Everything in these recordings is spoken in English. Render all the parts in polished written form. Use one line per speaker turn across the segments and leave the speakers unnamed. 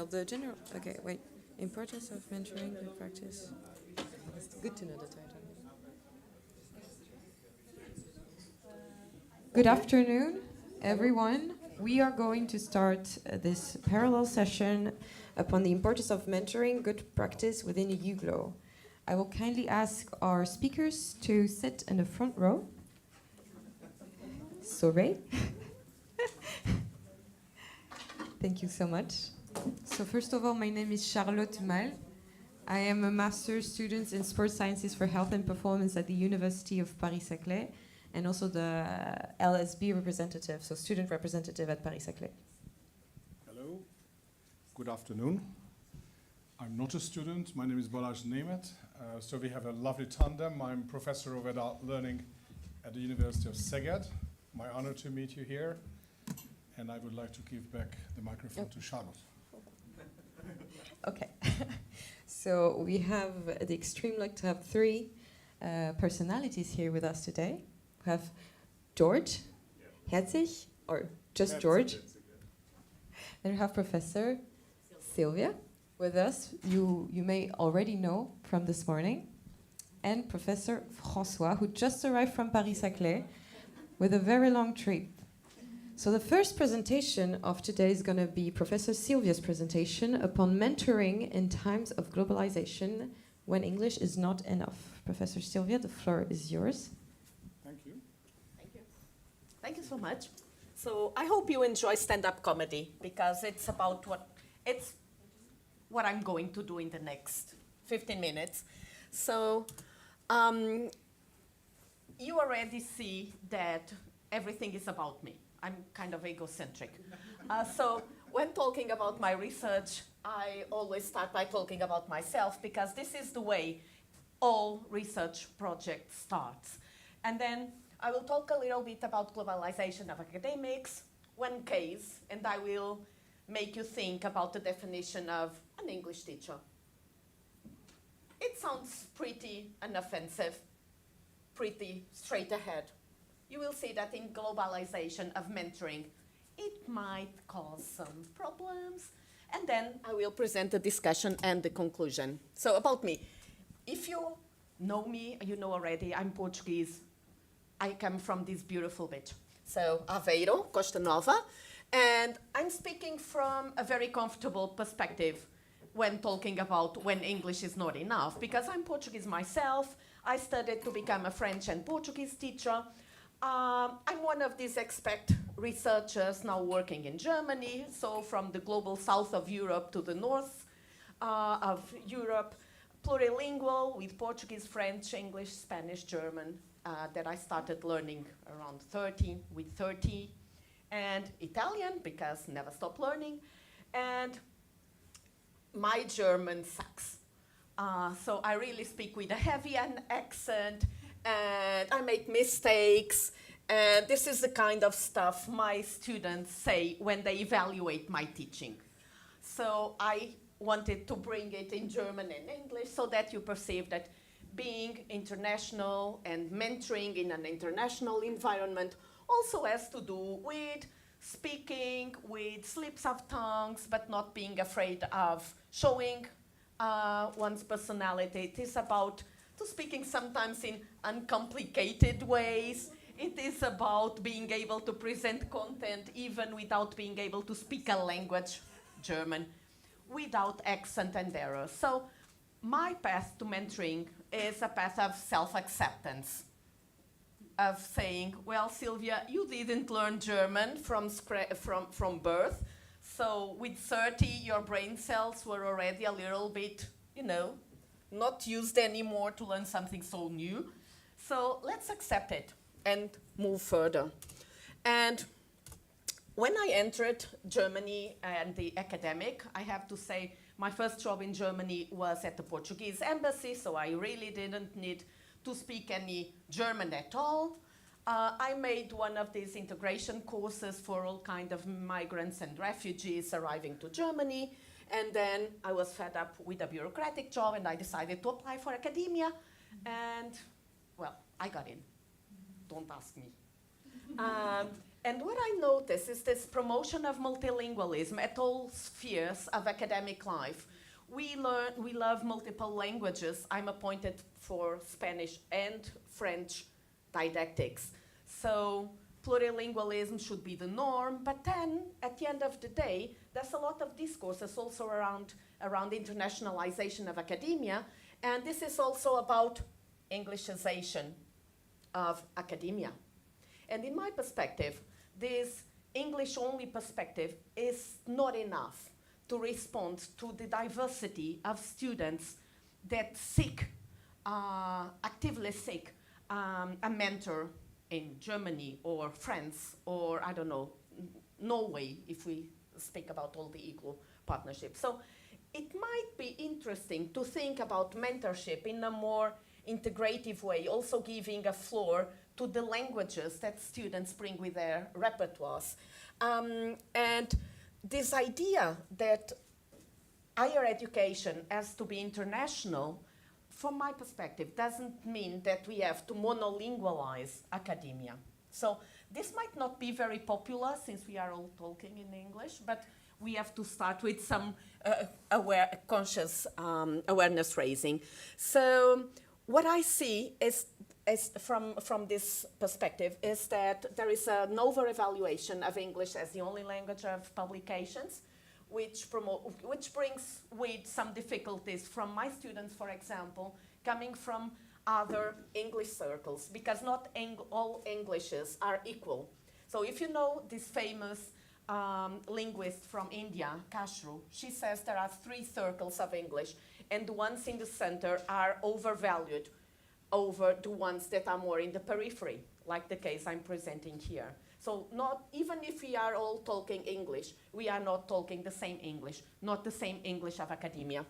Well, the general. Okay, wait. Importance of mentoring, good practice. It's good to know the title. Good afternoon, everyone. We are going to start this parallel session upon the importance of mentoring, good practice within EUGLOH. I will kindly ask our speakers to sit in the front row. Sorry. Thank you so much. So first of all, my name is Charlotte Malle. I am a master's student in sports sciences for health and performance at the University of Paris-Saclay, and also the LSB representative, so student representative at Paris-Saclay.
Hello, good afternoon. I'm not a student, my name is Balazs Nemeth. So we have a lovely tandem. I'm professor of adult learning at the University of Szeged. My honor to meet you here. And I would like to give back the microphone to Charlotte.
Okay. So we have the extreme luck to have three personalities here with us today. We have Đorđe, Herceg, or just Đorđe. Then we have Professor Silvia with us, you may already know from this morning, and Professor Francois, who just arrived from Paris-Saclay with a very long trip. So the first presentation of today is going to be Professor Silvia's presentation upon mentoring in times of globalization when English is not enough. Professor Silvia, the floor is yours.
Thank you.
Thank you. Thank you so much. So I hope you enjoy stand-up comedy because it's about what I'm going to do in the next 15 minutes. So you already see that everything is about me. I'm kind of egocentric. So when talking about my research, I always start by talking about myself because this is the way all research projects starts. And then I will talk a little bit about globalization of academics, one case, and I will make you think about the definition of an English teacher. It sounds pretty unoffensive, pretty straight ahead. You will see that in globalization of mentoring, it might cause some problems. And then I will present the discussion and the conclusion. So about me, if you know me, you know already, I'm Portuguese. I come from this beautiful beach. So Aveiro, Costa Nova. And I'm speaking from a very comfortable perspective when talking about when English is not enough, because I'm Portuguese myself. I studied to become a French and Portuguese teacher. I'm one of these expat researchers now working in Germany, so from the global south of Europe to the north of Europe, plurilingual with Portuguese, French, English, Spanish, German, that I started learning around 30, and Italian, because never stop learning, and my German sucks. So I really speak with a heavy accent, and I make mistakes, and this is the kind of stuff my students say when they evaluate my teaching. So I wanted to bring it in German and English so that you perceive that being international and mentoring in an international environment also has to do with speaking, with slips of tongues, but not being afraid of showing one's personality. It is about speaking sometimes in uncomplicated ways. It is about being able to present content even without being able to speak a language, German, without accent and error. So my path to mentoring is a path of self-acceptance, of saying, well, Silvia, you didn't learn German from birth, so with 30, your brain cells were already a little bit, not used anymore to learn something so new. So let's accept it and move further. And when I entered Germany and the academic, I have to say my first job in Germany was at the Portuguese embassy, so I really didn't need to speak any German at all. I made one of these integration courses for all kinds of migrants and refugees arriving to Germany. And then I was fed up with a bureaucratic job, and I decided to apply for academia. And, well, I got in. Don't ask me. And what I notice is this promotion of multilingualism at all spheres of academic life. We love multiple languages. I'm appointed for Spanish and French didactics. So plurilingualism should be the norm, but then at the end of the day, there's a lot of discourses also around internationalization of academia, and this is also about Englishization of academia. And in my perspective, this English-only perspective is not enough to respond to the diversity of students that actively seek a mentor in Germany or France or, I don't know, Norway, if we speak about all the EUGLOH partnerships. So it might be interesting to think about mentorship in a more integrative way, also giving a floor to the languages that students bring with their repertoires. And this idea that higher education has to be international, from my perspective, doesn't mean that we have to monolingualize academia. So this might not be very popular since we are all talking in English, but we have to start with some conscious awareness raising. So what I see is from this perspective is that there is an over-evaluation of English as the only language of publications, which brings with some difficulties from my students, for example, coming from other English circles, because not all Englishes are equal. So if you know this famous linguist from India, Kashru, she says there are 3 circles of English, and the ones in the center are overvalued over the ones that are more in the periphery, like the case I'm presenting here. So not, even if we are all talking English, we are not talking the same English, not the same English of academia.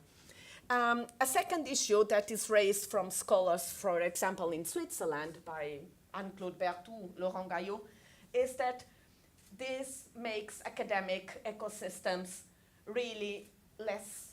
A second issue that is raised from scholars, for example, in Switzerland by Anne-Claude Berthoud, Laurent Gaillot, is that this makes academic ecosystems really less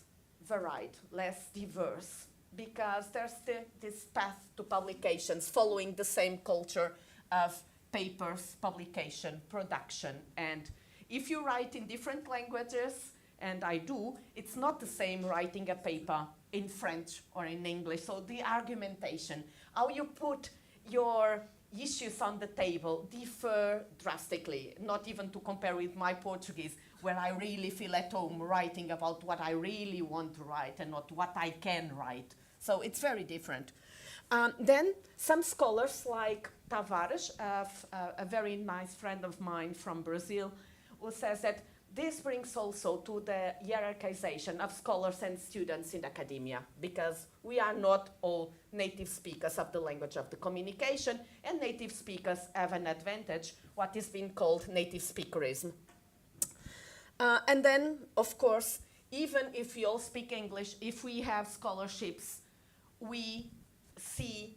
varied, less diverse, because there's this path to publications following the same culture of papers, publication, production. And if you write in different languages, and I do, it's not the same writing a paper in French or in English. So the argumentation, how you put your issues on the table differ drastically, not even to compare with my Portuguese, where I really feel at home writing about what I really want to write and not what I can write. So it's very different. Then some scholars like Tavares, a very nice friend of mine from Brazil, who says that this brings also to the hierarchization of scholars and students in academia, because we are not all native speakers of the language of the communication, and native speakers have an advantage, what is being called native speakerism. And then, of course, even if we all speak English, if we have scholarships, we see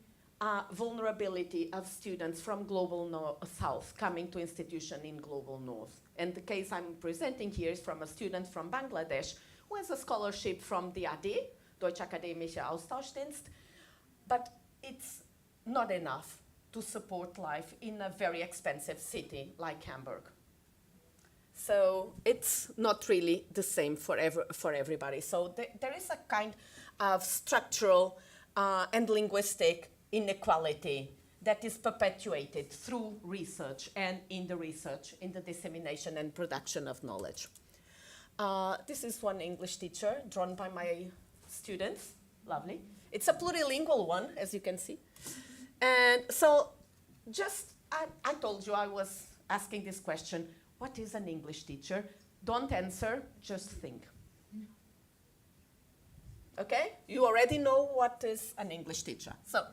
vulnerability of students from global south coming to institution in global north. And the case I'm presenting here is from a student from Bangladesh who has a scholarship from the AD, Deutsche Akademische Austauschdienst, but it's not enough to support life in a very expensive city like Hamburg. So it's not really the same for everybody. So there is a kind of structural and linguistic inequality that is perpetuated through research and in the dissemination and production of knowledge. This is one English teacher drawn by my students. Lovely. It's a plurilingual one, as you can see. And so I told you I was asking this question, what is an English teacher? Don't answer, just think. Okay? You already know what is an English teacher. So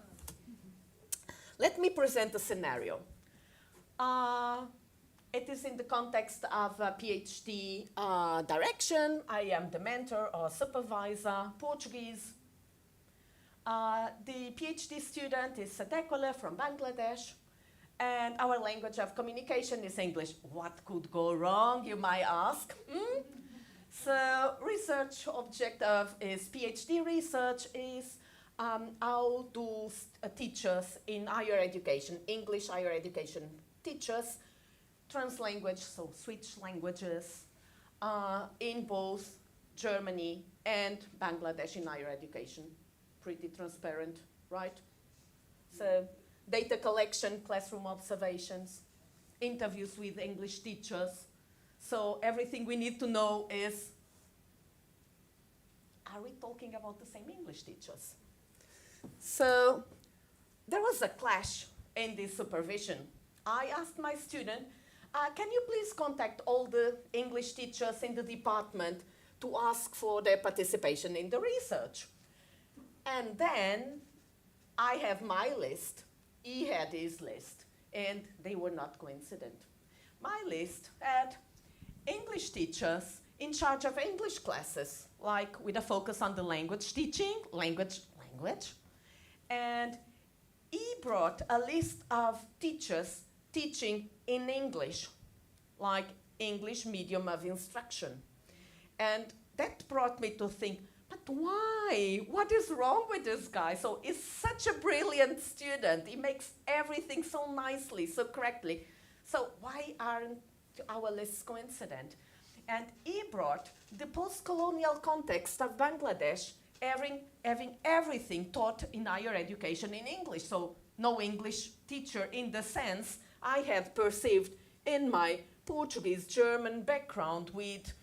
let me present a scenario. It is in the context of a PhD direction. I am the mentor or supervisor, Portuguese. The PhD student is Sadekole from Bangladesh, and our language of communication is English. What could go wrong, you might ask? So research objective is PhD research is how do teachers in higher education, English higher education teachers, translanguage, so switch languages, in both Germany and Bangladesh in higher education. Pretty transparent, right? So data collection, classroom observations, interviews with English teachers. So everything we need to know is, are we talking about the same English teachers? So there was a clash in this supervision. I asked my student, can you please contact all the English teachers in the department to ask for their participation in the research? And then I have my list, he had his list, and they were not coincident. My list had English teachers in charge of English classes, like with a focus on the language teaching, language, and he brought a list of teachers teaching in English, like English medium of instruction. And that brought me to think, but why? What is wrong with this guy? So he's such a brilliant student. He makes everything so nicely, so correctly. So why aren't our lists coincident? And he brought the post-colonial context of Bangladesh, having everything taught in higher education in English. So no English teacher in the sense I had perceived in my Portuguese, German background with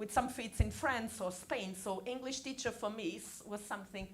some feats in France or Spain. So English teacher for me was something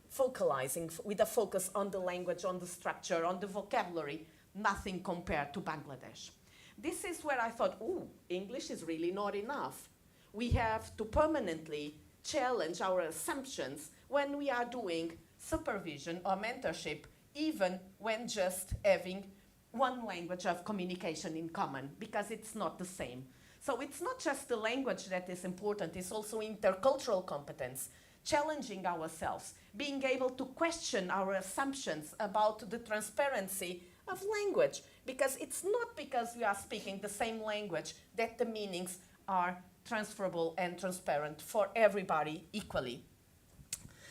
focalizing with a focus on the language, on the structure, on the vocabulary, nothing compared to Bangladesh. This is where I thought, ooh, English is really not enough. We have to permanently challenge our assumptions when we are doing supervision or mentorship, even when just having one language of communication in common, because it's not the same. So it's not just the language that is important, it's also intercultural competence, challenging ourselves, being able to question our assumptions about the transparency of language, because it's not because we are speaking the same language that the meanings are transferable and transparent for everybody equally.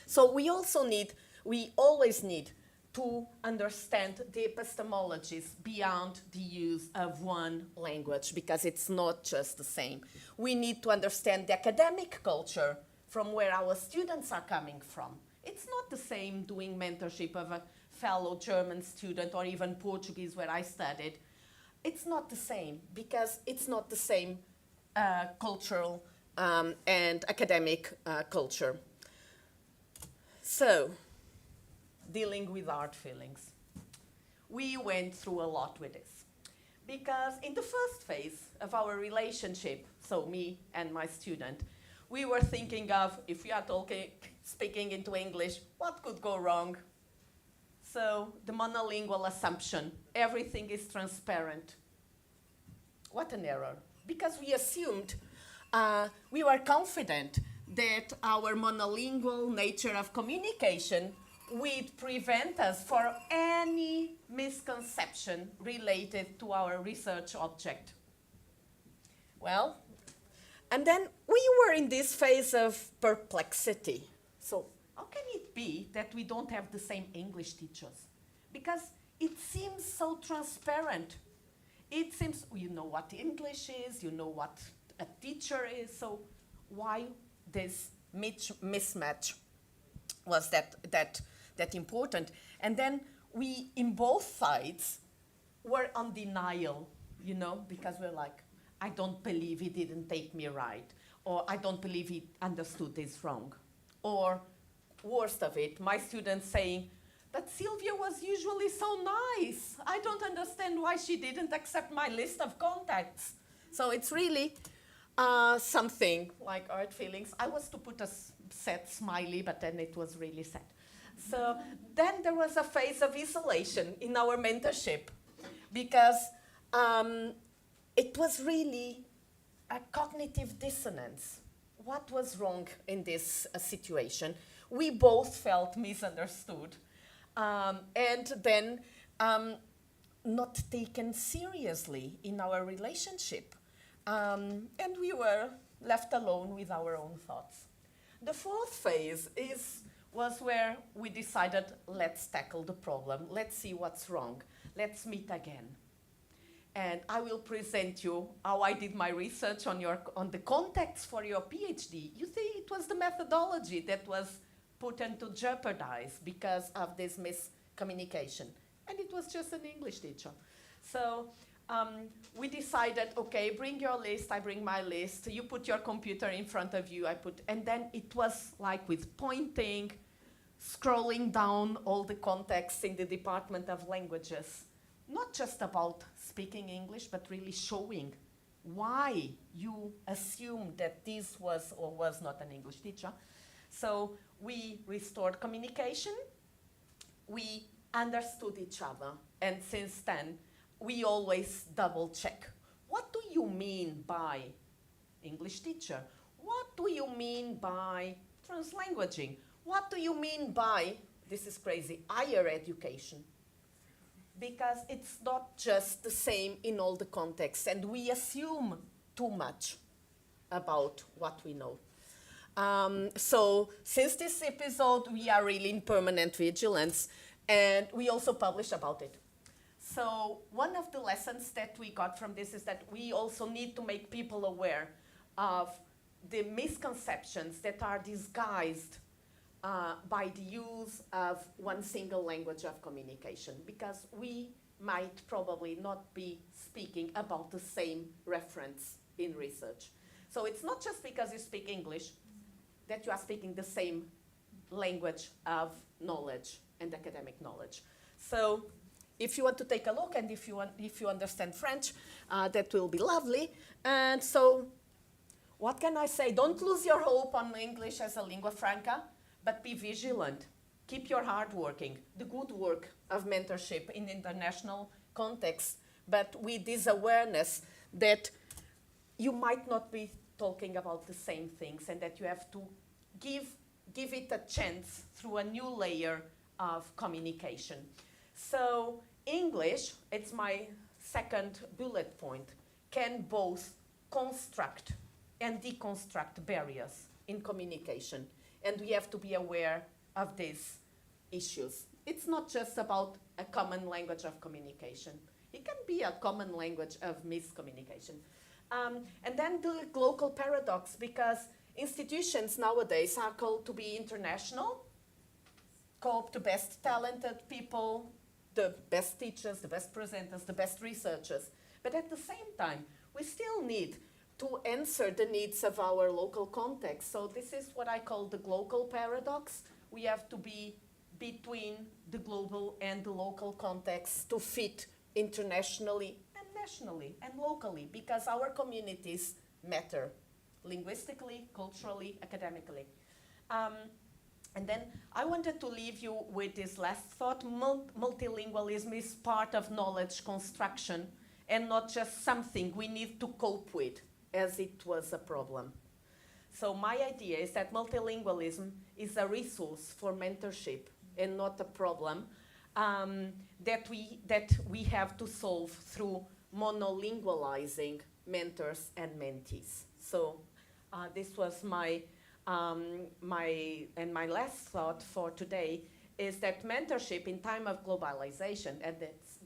So we always need to understand the epistemologies beyond the use of one language, because it's not just the same. We need to understand the academic culture from where our students are coming from. It's not the same doing mentorship of a fellow German student or even Portuguese where I studied. It's not the same, because it's not the same cultural and academic culture. So, dealing with hard feelings. We went through a lot with this, because in the first phase of our relationship, so me and my student, we were thinking of, if we are speaking into English, what could go wrong? So the monolingual assumption, everything is transparent. What an error, because we assumed, we were confident that our monolingual nature of communication would prevent us for any misconception related to our research object. Well, and then we were in this phase of perplexity. So how can it be that we don't have the same English teachers? Because it seems so transparent. It seems, you know what English is, you know what a teacher is, so why this mismatch was that important? And then we, in both sides, were on denial, you know, because we're like, I don't believe he didn't take me right, or I don't believe he understood this wrong. Or, worst of it, my students saying, but Silvia was usually so nice. I don't understand why she didn't accept my list of contacts. So it's really something like hurt feelings. I was to put a sad smiley, but then it was really sad. So then there was a phase of isolation in our mentorship, because it was really a cognitive dissonance. What was wrong in this situation? We both felt misunderstood, and then not taken seriously in our relationship. And we were left alone with our own thoughts. The fourth phase was where we decided, let's tackle the problem. Let's see what's wrong. Let's meet again. And I will present you how I did my research on the context for your PhD. You see, it was the methodology that was put into jeopardize because of this miscommunication. And it was just an English teacher. So we decided, okay, bring your list, I bring my list. You put your computer in front of you, and then it was like with pointing, scrolling down all the contexts in the Department of Languages. Not just about speaking English, but really showing why you assumed that this was or was not an English teacher. So we restored communication, we understood each other, and since then, we always double check. What do you mean by English teacher? What do you mean by translanguaging? What do you mean by, this is crazy, higher education? Because it's not just the same in all the contexts, and we assume too much about what we know. So since this episode, we are really in permanent vigilance, and we also publish about it. So one of the lessons that we got from this is that we also need to make people aware of the misconceptions that are disguised by the use of one single language of communication, because we might probably not be speaking about the same reference in research. So it's not just because you speak English that you are speaking the same language of knowledge and academic knowledge. So if you want to take a look, and if you understand French, that will be lovely. And so what can I say? Don't lose your hope on English as a lingua franca, but be vigilant. Keep your heart working. The good work of mentorship in international context, but with this awareness that you might not be talking about the same things, and that you have to give it a chance through a new layer of communication. So English, it's my second bullet point, can both construct and deconstruct barriers in communication. And we have to be aware of these issues. It's not just about a common language of communication. It can be a common language of miscommunication. And then the global paradox, because institutions nowadays are called to be international, cope the best talented people, the best teachers, the best presenters, the best researchers. But at the same time, we still need to answer the needs of our local context. So this is what I call the global paradox. We have to be between the global and the local context to fit internationally and nationally and locally, because our communities matter linguistically, culturally, academically. And then I wanted to leave you with this last thought. Multilingualism is part of knowledge construction and not just something we need to cope with as it was a problem. So my idea is that multilingualism is a resource for mentorship and not a problem that we have to solve through monolingualizing mentors and mentees. So this was my last thought for today is that mentorship in time of globalization, and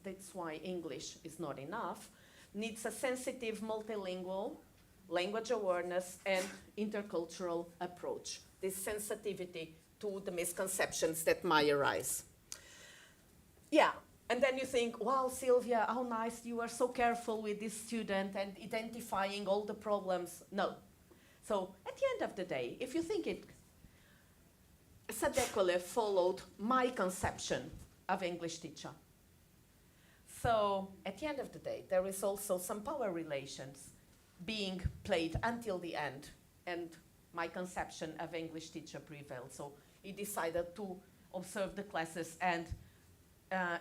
that's why English is not enough, needs a sensitive multilingual language awareness and intercultural approach. This sensitivity to the misconceptions that might arise. Yeah, and then you think, wow, Silvia, how nice, you are so careful with this student and identifying all the problems. No. So at the end of the day, if you think it, Sadekole followed my conception of English teacher. So at the end of the day, there is also some power relations being played until the end, and my conception of English teacher prevailed. So he decided to observe the classes and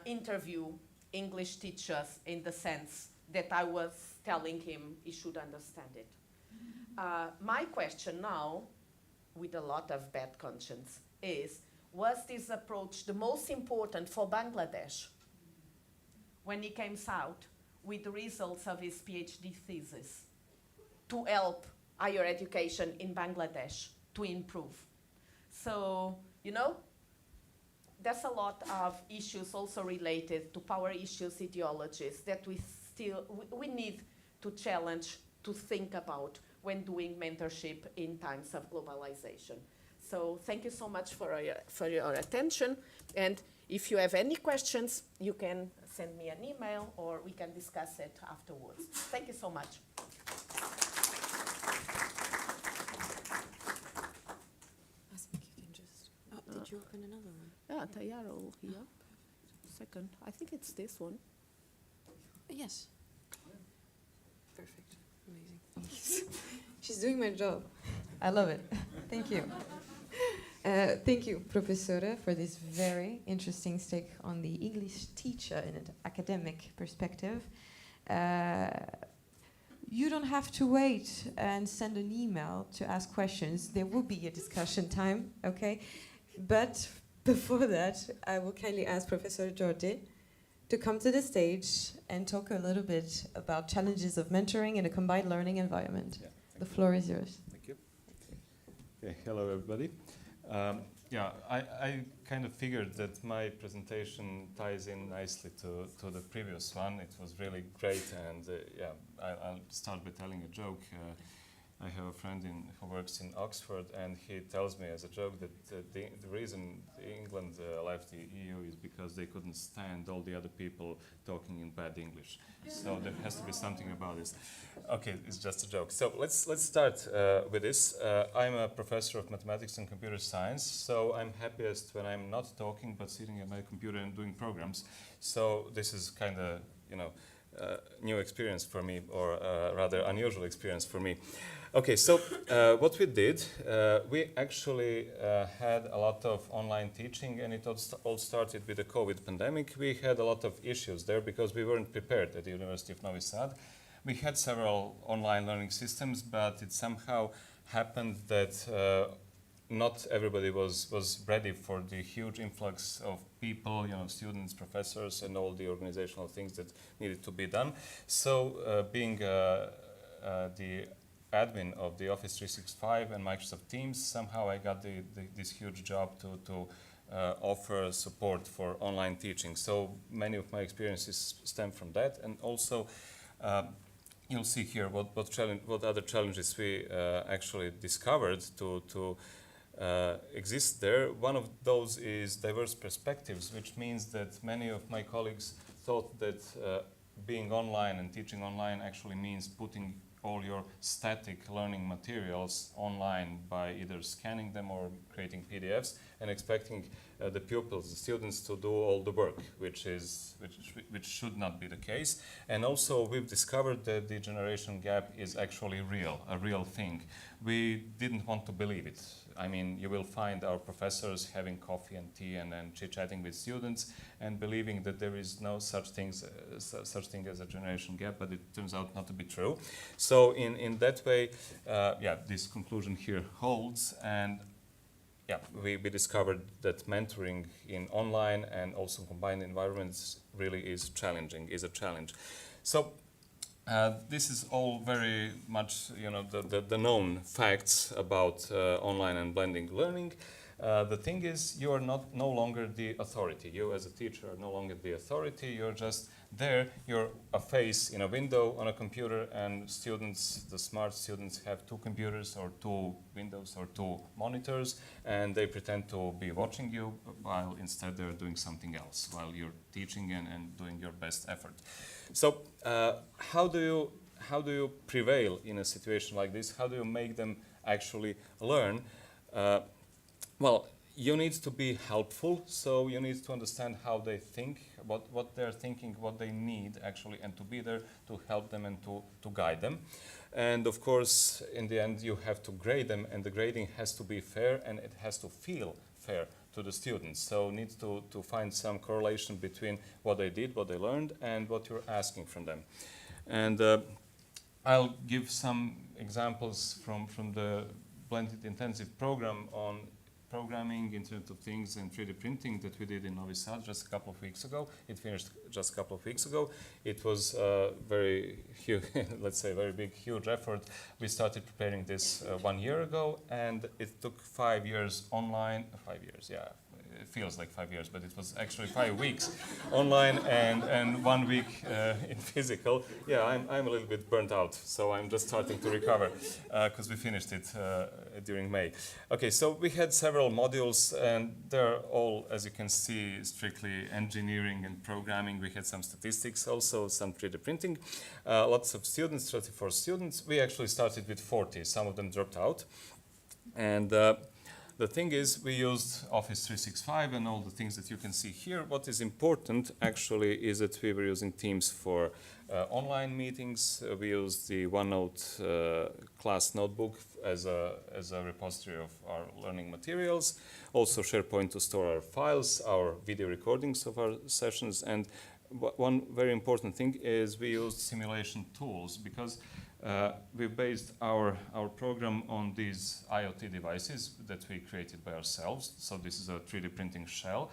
interview English teachers in the sense that I was telling him he should understand it. My question now, with a lot of bad conscience, is, was this approach the most important for Bangladesh when he came out with the results of his PhD thesis to help higher education in Bangladesh to improve? So, you know, there's a lot of issues also related to power issues, ideologies, that we still, we need to challenge, to think about when doing mentorship in times of globalization. So thank you so much for your attention. And if you have any questions, you can send me an email or we can discuss it afterwards. Thank you so much.
I think you can just... Oh, did you open another one?
Yeah, they are all here. Second, I think it's this one.
Yes. Perfect. Amazing.
She's doing my job. I love it. Thank you. Thank you, Professora, for this very interesting take on the English teacher in an academic perspective. You don't have to wait and send an email to ask questions. There will be a discussion time, okay? But before that, I will kindly ask Professor Đorđe to come to the stage and talk a little bit about challenges of mentoring in a combined learning environment.
Yeah,
The floor is yours.
Thank you. Okay, hello everybody. Yeah, I kind of figured that my presentation ties in nicely to the previous one. It was really great, and yeah, I'll start by telling a joke. I have a friend who works in Oxford, and he tells me as a joke that the reason England left the EU is because they couldn't stand all the other people talking in bad English. So there has to be something about this. Okay, it's just a joke. So let's start with this. I'm a professor of mathematics and computer science, so I'm happiest when I'm not talking but sitting at my computer and doing programs. So this is kind of, you know, new experience for me, or rather unusual experience for me. Okay, so what we did, we actually had a lot of online teaching, and it all started with the COVID pandemic. We had a lot of issues there because we weren't prepared at the University of Novi Sad. We had several online learning systems, but it somehow happened that not everybody was ready for the huge influx of people, you know, students, professors, and all the organizational things that needed to be done. So being the admin of the Office 365 and Microsoft Teams, somehow I got this huge job to offer support for online teaching. So many of my experiences stem from that, and also you'll see here what other challenges we actually discovered to exist there. One of those is diverse perspectives, which means that many of my colleagues thought that being online and teaching online actually means putting all your static learning materials online by either scanning them or creating PDFs and expecting the pupils, the students, to do all the work, which should not be the case. And also we've discovered that the generation gap is actually a real thing. We didn't want to believe it. I mean, you will find our professors having coffee and tea and then chit-chatting with students and believing that there is no such thing as a generation gap, but it turns out not to be true. So in that way, yeah, this conclusion here holds, and yeah, we discovered that mentoring in online and also combined environments really is a challenge. So this is all very much, you know, the known facts about online and blending learning. The thing is, you are no longer the authority. You as a teacher are no longer the authority. You're just there. You're a face in a window on a computer, and students, the smart students, have 2 computers or 2 windows or 2 monitors, and they pretend to be watching you while instead they're doing something else while you're teaching and doing your best effort. So how do you prevail in a situation like this? How do you make them actually learn? Well, you need to be helpful, so you need to understand how they think, what they're thinking, what they need actually, and to be there to help them and to guide them. And of course, in the end, you have to grade them, and the grading has to be fair, and it has to feel fair to the students. So need to find some correlation between what they did, what they learned, and what you're asking from them. And I'll give some examples from the blended intensive program on programming, Internet of Things, and 3D printing that we did in Novi Sad just a couple of weeks ago. It finished just a couple of weeks ago. It was a very huge, let's say, very big, huge effort. We started preparing this 1 year ago, and it took 5 years online. 5 years, yeah. it feels like 5 years, but it was actually 5 weeks online and 1 week in physical. Yeah, I'm a little bit burnt out, so I'm just starting to recover because we finished it during May. Okay, so we had several modules, and they're all, as you can see, strictly engineering and programming. We had some statistics also, some 3D printing. Lots of students, 34 students. We actually started with 40. Some of them dropped out. And the thing is, we used Office 365 and all the things that you can see here. What is important, actually, is that we were using Teams for online meetings. We used the OneNote class notebook as a repository of our learning materials. Also SharePoint to store our files, our video recordings of our sessions. And one very important thing is we used simulation tools, because we based our program on these IoT devices that we created by ourselves. So this is a 3D printing shell,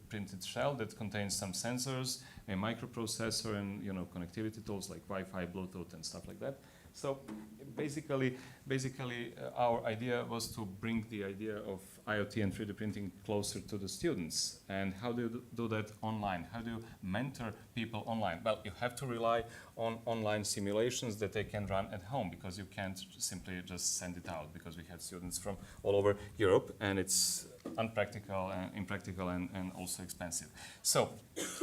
printed shell that contains some sensors, a microprocessor, and connectivity tools like Wi-Fi, Bluetooth, and stuff like that. So basically, our idea was to bring the idea of IoT and 3D printing closer to the students. And how do you do that online? How do you mentor people online? Well, you have to rely on online simulations that they can run at home, because you can't simply just send it out, because we had students from all over Europe, and it's unpractical and impractical and also expensive. So,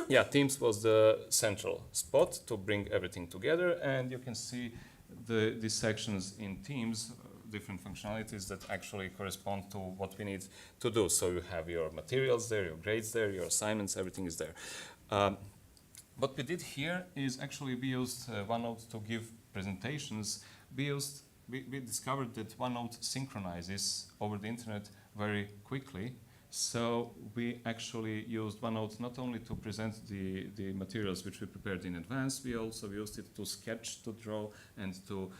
yeah, Teams was the central spot to bring everything together, and you can see these sections in Teams, different functionalities that actually correspond to what we need to do. So you have your materials there, your grades there, your assignments, everything is there. What we did here is actually we used OneNote to give presentations. We discovered that OneNote synchronizes over the internet very quickly. So we actually used OneNote not only to present the materials which we prepared in advance, we also used it to sketch, to draw, and to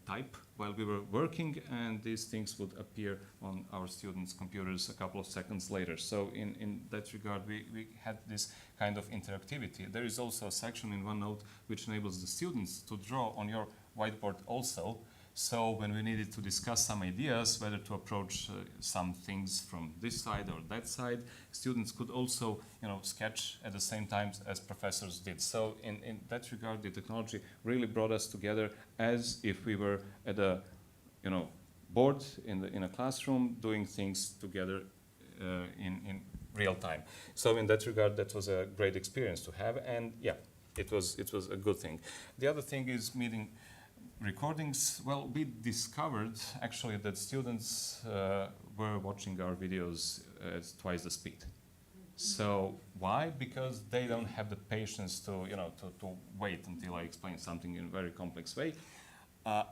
type while we were working, and these things would appear on our students' computers a couple of seconds later. So in that regard, we had this kind of interactivity. There is also a section in OneNote which enables the students to draw on your whiteboard also. So when we needed to discuss some ideas, whether to approach some things from this side or that side, students could also, sketch at the same time as professors did. So in that regard, the technology really brought us together as if we were at a, board in a classroom doing things together in real time. So in that regard, that was a great experience to have, and yeah, it was a good thing. The other thing is meeting recordings. Well, we discovered actually that students were watching our videos at twice the speed. So why? Because they don't have the patience to wait until I explain something in a very complex way.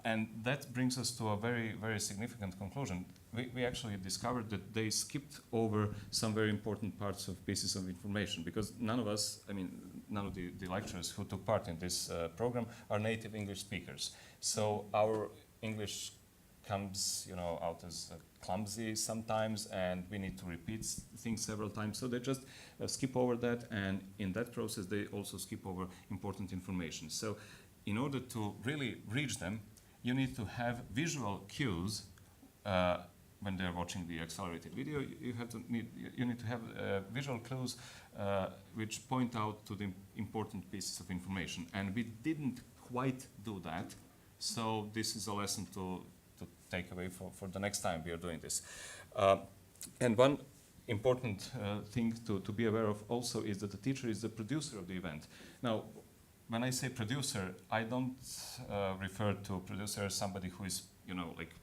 And that brings us to a very, very significant conclusion. We actually discovered that they skipped over some very important parts of pieces of information, because none of us, none of the lecturers who took part in this program are native English speakers. So our English comes, out as clumsy sometimes, and we need to repeat things several times. So they just skip over that, and in that process, they also skip over important information. So in order to really reach them, you need to have visual cues when they're watching the accelerated video. You need to have visual clues which point out to the important pieces of information. And we didn't quite do that. So this is a lesson to take away for the next time we are doing this. And one important thing to be aware of also is that the teacher is the producer of the event. Now, when I say producer, I don't refer to producer as somebody who is, like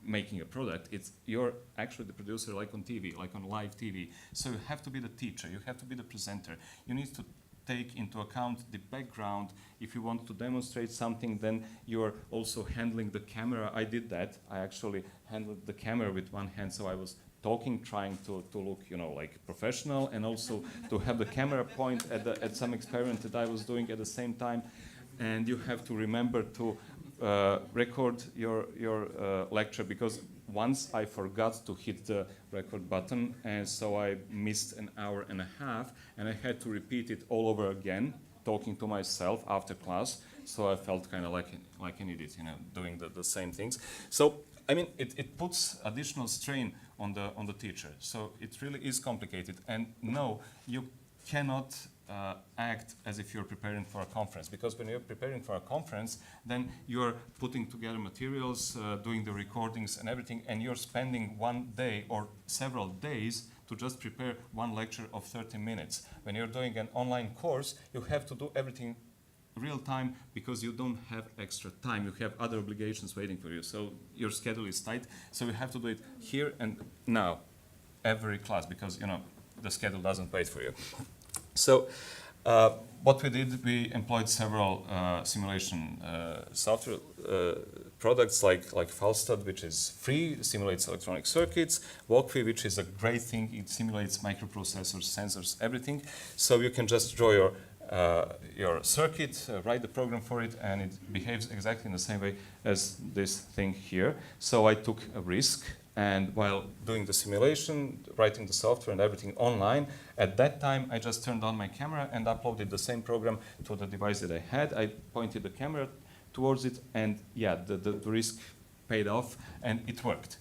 making a product. You're actually the producer, like on TV, like on live TV. So you have to be the teacher, you have to be the presenter. You need to take into account the background. If you want to demonstrate something, then you're also handling the camera. I did that. I actually handled the camera with one hand, so I was talking, trying to look, like professional, and also to have the camera point at some experiment that I was doing at the same time. And you have to remember to record your lecture, because once I forgot to hit the record button, and so I missed an hour and a half, and I had to repeat it all over again, talking to myself after class. So I felt kind of like an idiot, doing the same things. So it puts additional strain on the teacher. So it really is complicated. And no, you cannot act as if you're preparing for a conference, because when you're preparing for a conference, then you're putting together materials, doing the recordings and everything, and you're spending one day or several days to just prepare one lecture of 30 minutes. When you're doing an online course, you have to do everything real time because you don't have extra time. You have other obligations waiting for you. So your schedule is tight. So you have to do it here and now, every class, because the schedule doesn't wait for you. So what we did, we employed several simulation software products like Falstad, which is free, simulates electronic circuits, Walkfree, which is a great thing. It simulates microprocessors, sensors, everything. So you can just draw your circuit, write the program for it, and it behaves exactly in the same way as this thing here. So I took a risk, and while doing the simulation, writing the software and everything online, at that time I just turned on my camera and uploaded the same program to the device that I had. I pointed the camera towards it, and yeah, the risk paid off, and it worked.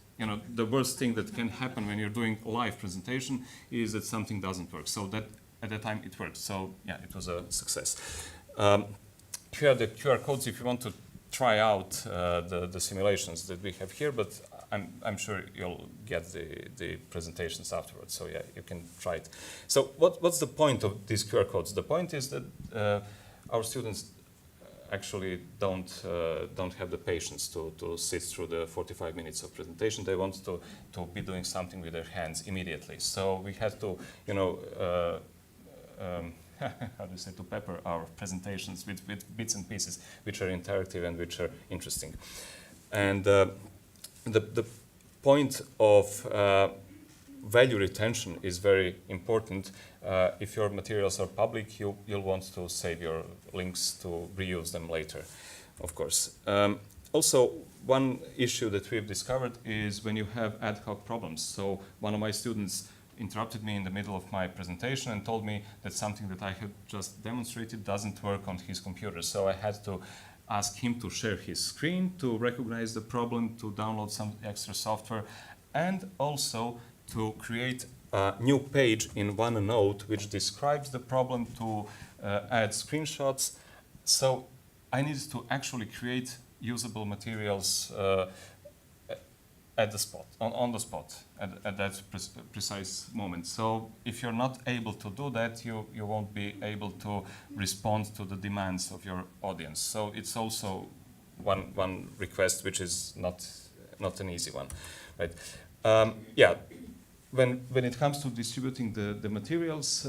The worst thing that can happen when you're doing a live presentation is that something doesn't work. So that at that time it worked. So yeah, it was a success. Here are the QR codes if you want to try out the simulations that we have here, but I'm sure you'll get the presentations afterwards. So yeah, you can try it. So what's the point of these QR codes? The point is that our students actually don't have the patience to sit through the 45 minutes of presentation. They want to be doing something with their hands immediately. So we had to, how do you say, to pepper our presentations with bits and pieces which are interactive and which are interesting. And the point of value retention is very important. If your materials are public, you'll want to save your links to reuse them later, of course. Also, one issue that we've discovered is when you have ad hoc problems. So one of my students interrupted me in the middle of my presentation and told me that something that I had just demonstrated doesn't work on his computer. So I had to ask him to share his screen, to recognize the problem, to download some extra software, and also to create a new page in OneNote which describes the problem, to add screenshots. So I needed to actually create usable materials at the spot, on the spot, at that precise moment. So if you're not able to do that, you won't be able to respond to the demands of your audience. So it's also one request which is not an easy one, right? Yeah, when it comes to distributing the materials,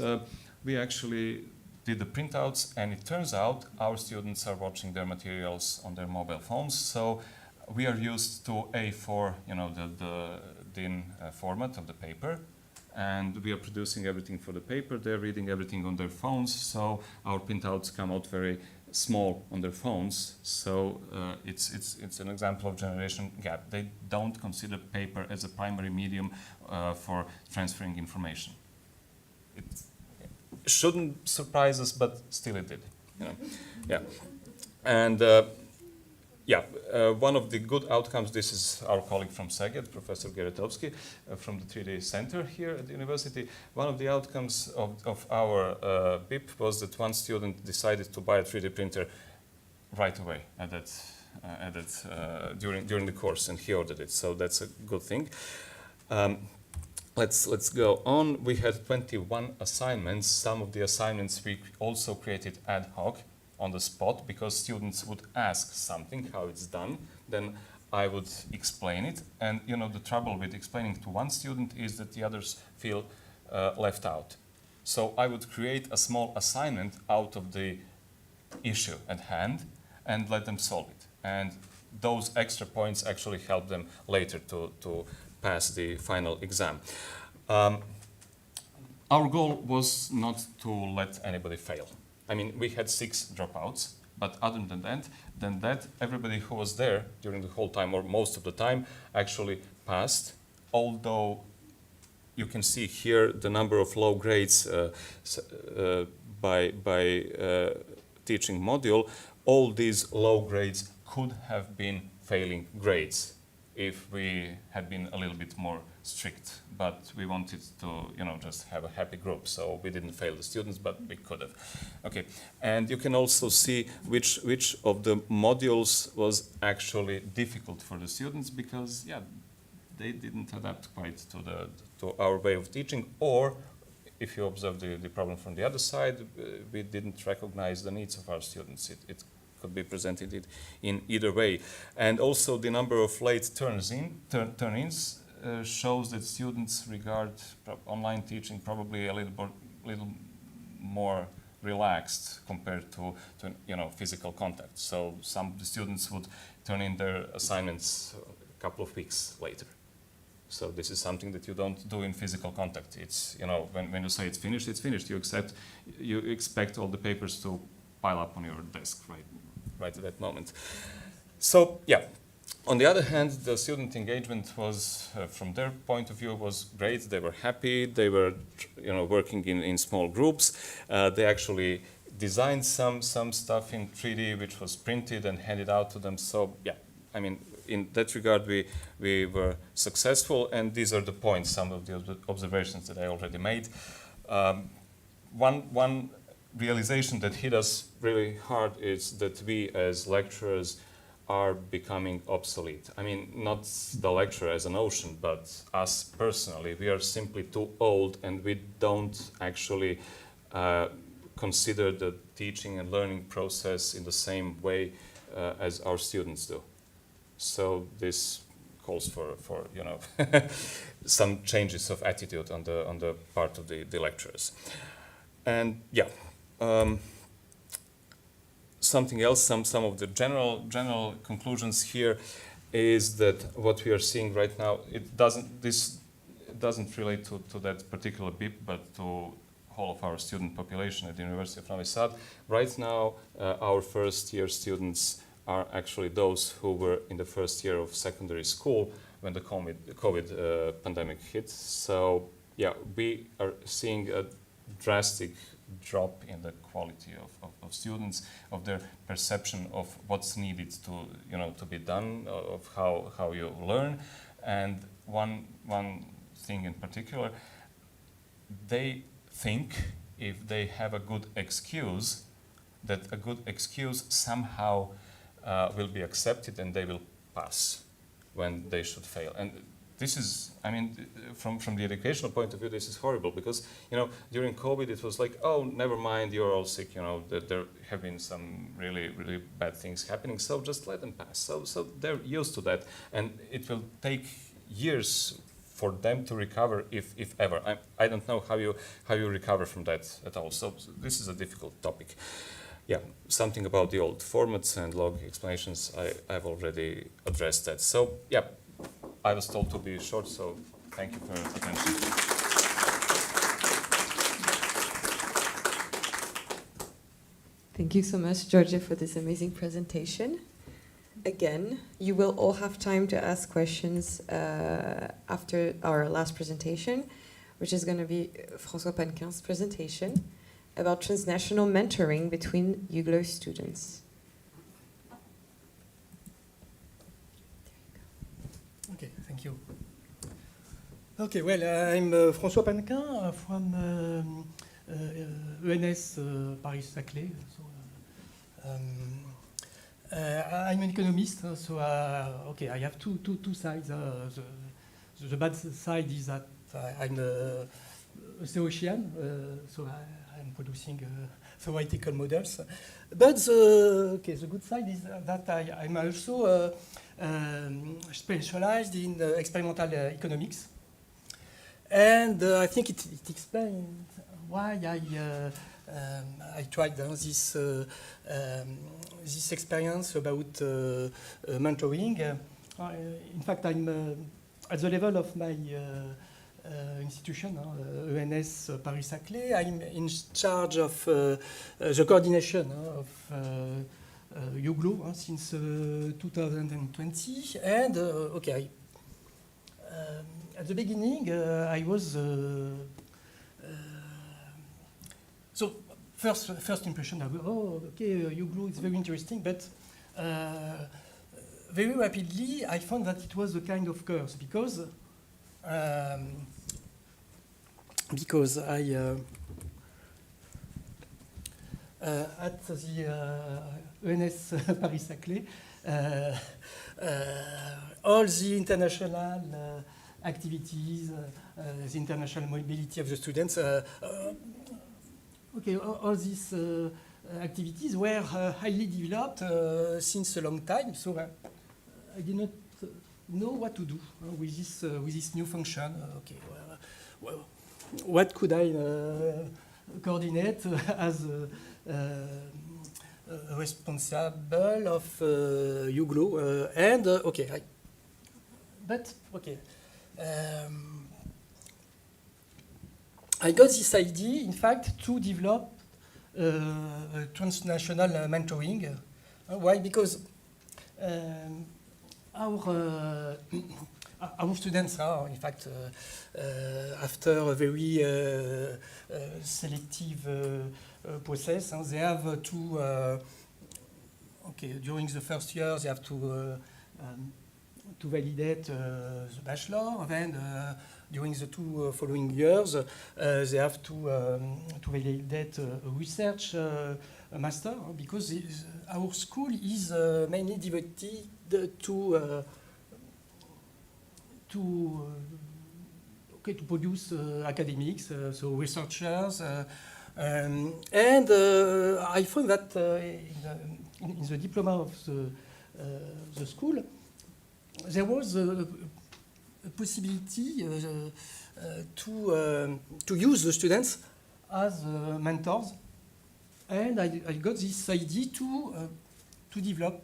we actually did the printouts, and it turns out our students are watching their materials on their mobile phones. So we are used to A4, the DIN format of the paper, and we are producing everything for the paper. They're reading everything on their phones, so our printouts come out very small on their phones. So it's an example of generation gap. They don't consider paper as a primary medium for transferring information. It shouldn't surprise us, but still it did. Yeah, and. One of the good outcomes, this is our colleague from Szeged, Professor Geretowski, from the 3D Center here at the university. One of the outcomes of our BIP was that one student decided to buy a 3D printer right away during the course, and he ordered it. So that's a good thing. Let's go on. We had 21 assignments. Some of the assignments we also created ad hoc, on the spot, because students would ask something, how it's done, then I would explain it. And the trouble with explaining to one student is that the others feel left out. So I would create a small assignment out of the issue at hand and let them solve it. And those extra points actually help them later to pass the final exam. Our goal was not to let anybody fail. I mean, we had 6 dropouts, but other than that, everybody who was there during the whole time, or most of the time, actually passed. Although you can see here the number of low grades by teaching module, all these low grades could have been failing grades. if we had been a little bit more strict, but we wanted to, just have a happy group, so we didn't fail the students, but we could have. Okay, and you can also see which of the modules was actually difficult for the students, because they didn't adapt quite to our way of teaching, or if you observe the problem from the other side, we didn't recognize the needs of our students. It could be presented in either way. And also the number of late turn-ins shows that students regard online teaching probably a little more relaxed compared to physical contact. So some of the students would turn in their assignments a couple of weeks later. So this is something that you don't do in physical contact. It's, when you say it's finished, it's finished. You expect all the papers to pile up on your desk right at that moment. So on the other hand, the student engagement was, from their point of view, was great. They were happy. They were, working in small groups. They actually designed some stuff in 3D, which was printed and handed out to them. So in that regard, we were successful, and these are the points, some of the observations that I already made. One realization that hit us really hard is that we as lecturers are becoming obsolete. I mean, not the lecturer as an ocean, but us personally. We are simply too old, and we don't actually consider the teaching and learning process in the same way as our students do. So this calls for some changes of attitude on the part of the lecturers. And something else, some of the general conclusions here is that what we are seeing right now, this doesn't relate to that particular BIP, but to whole of our student population at the University of Novi Sad. Right now, our first year students are actually those who were in the first year of secondary school when the COVID pandemic hit. So we are seeing a drastic drop in the quality of students, of their perception of what's needed to be done, of how you learn. And one thing in particular, they think if they have a good excuse, that a good excuse somehow will be accepted and they will pass when they should fail. And this is, from the educational point of view, this is horrible, because, during COVID it was like, oh, never mind, you're all sick, that there have been some really, really bad things happening, so just let them pass. So they're used to that, and it will take years for them to recover, if ever. I don't know how you recover from that at all. So this is a difficult topic. Something about the old formats and log explanations, I've already addressed that. So I was told to be short, so thank you for your attention.
Thank you so much, Đorđe, for this amazing presentation. Again, you will all have time to ask questions after our last presentation, which is going to be Francois Pannequin's presentation about transnational mentoring between EUGLOH students.
Okay, thank you. Okay, well, I'm Francois Pannequin from ENS Paris-Saclay. So, I'm an economist, so okay, I have two sides. The bad side is that I'm a theologian, so I'm producing theoretical models. But the good side is that I'm also specialized in experimental economics, and I think it explains why I tried this experience about mentoring. In fact, I'm at the level of my institution, ENS Paris-Saclay. I'm in charge of the coordination of EUGLOH since 2020. And okay, at the beginning, I was so first impression. Oh, okay, EUGLOH is very interesting, but very rapidly, I found that it was a kind of curse because I at the ENS Paris-Saclay, all the international activities, the international mobility of the students, all these activities were highly developed since a long time. So I did not know what to do with this new function. Well, what could I coordinate as responsible of EUGLOH? I got this idea, in fact, to develop transnational mentoring. Why? Because our students are, in fact, after a very selective process, they have to, during the first year, they have to validate the bachelor, then during the 2 following years, they have to validate a research master, because our school is mainly devoted to produce academics, so researchers, and I found that in the diploma of the school, there was a possibility to use the students as mentors, and I got this idea to develop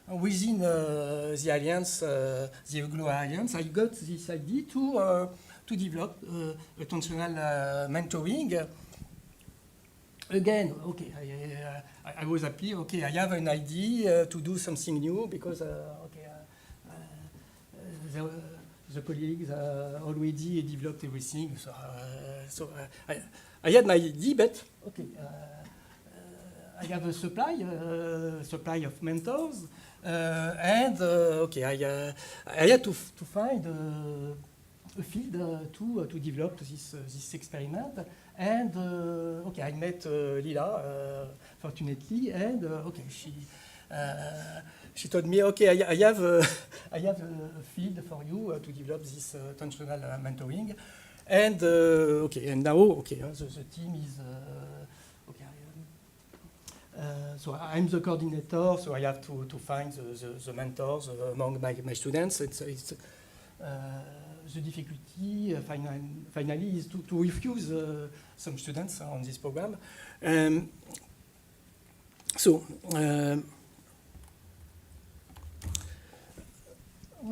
within the alliance, the EUGLOH alliance. I got this idea to develop a transnational mentoring. Again, I was happy. I have an idea to do something new because the colleagues already developed everything. So I had my idea, but I have a supply of mentors, and I had to find a field to develop this experiment. And I met Lila, fortunately, and she told me, I have a field for you to develop this transnational mentoring, and and now the team is so I'm the coordinator, so I have to find the mentors among my students. It's the difficulty finally is to refuse some students on this program.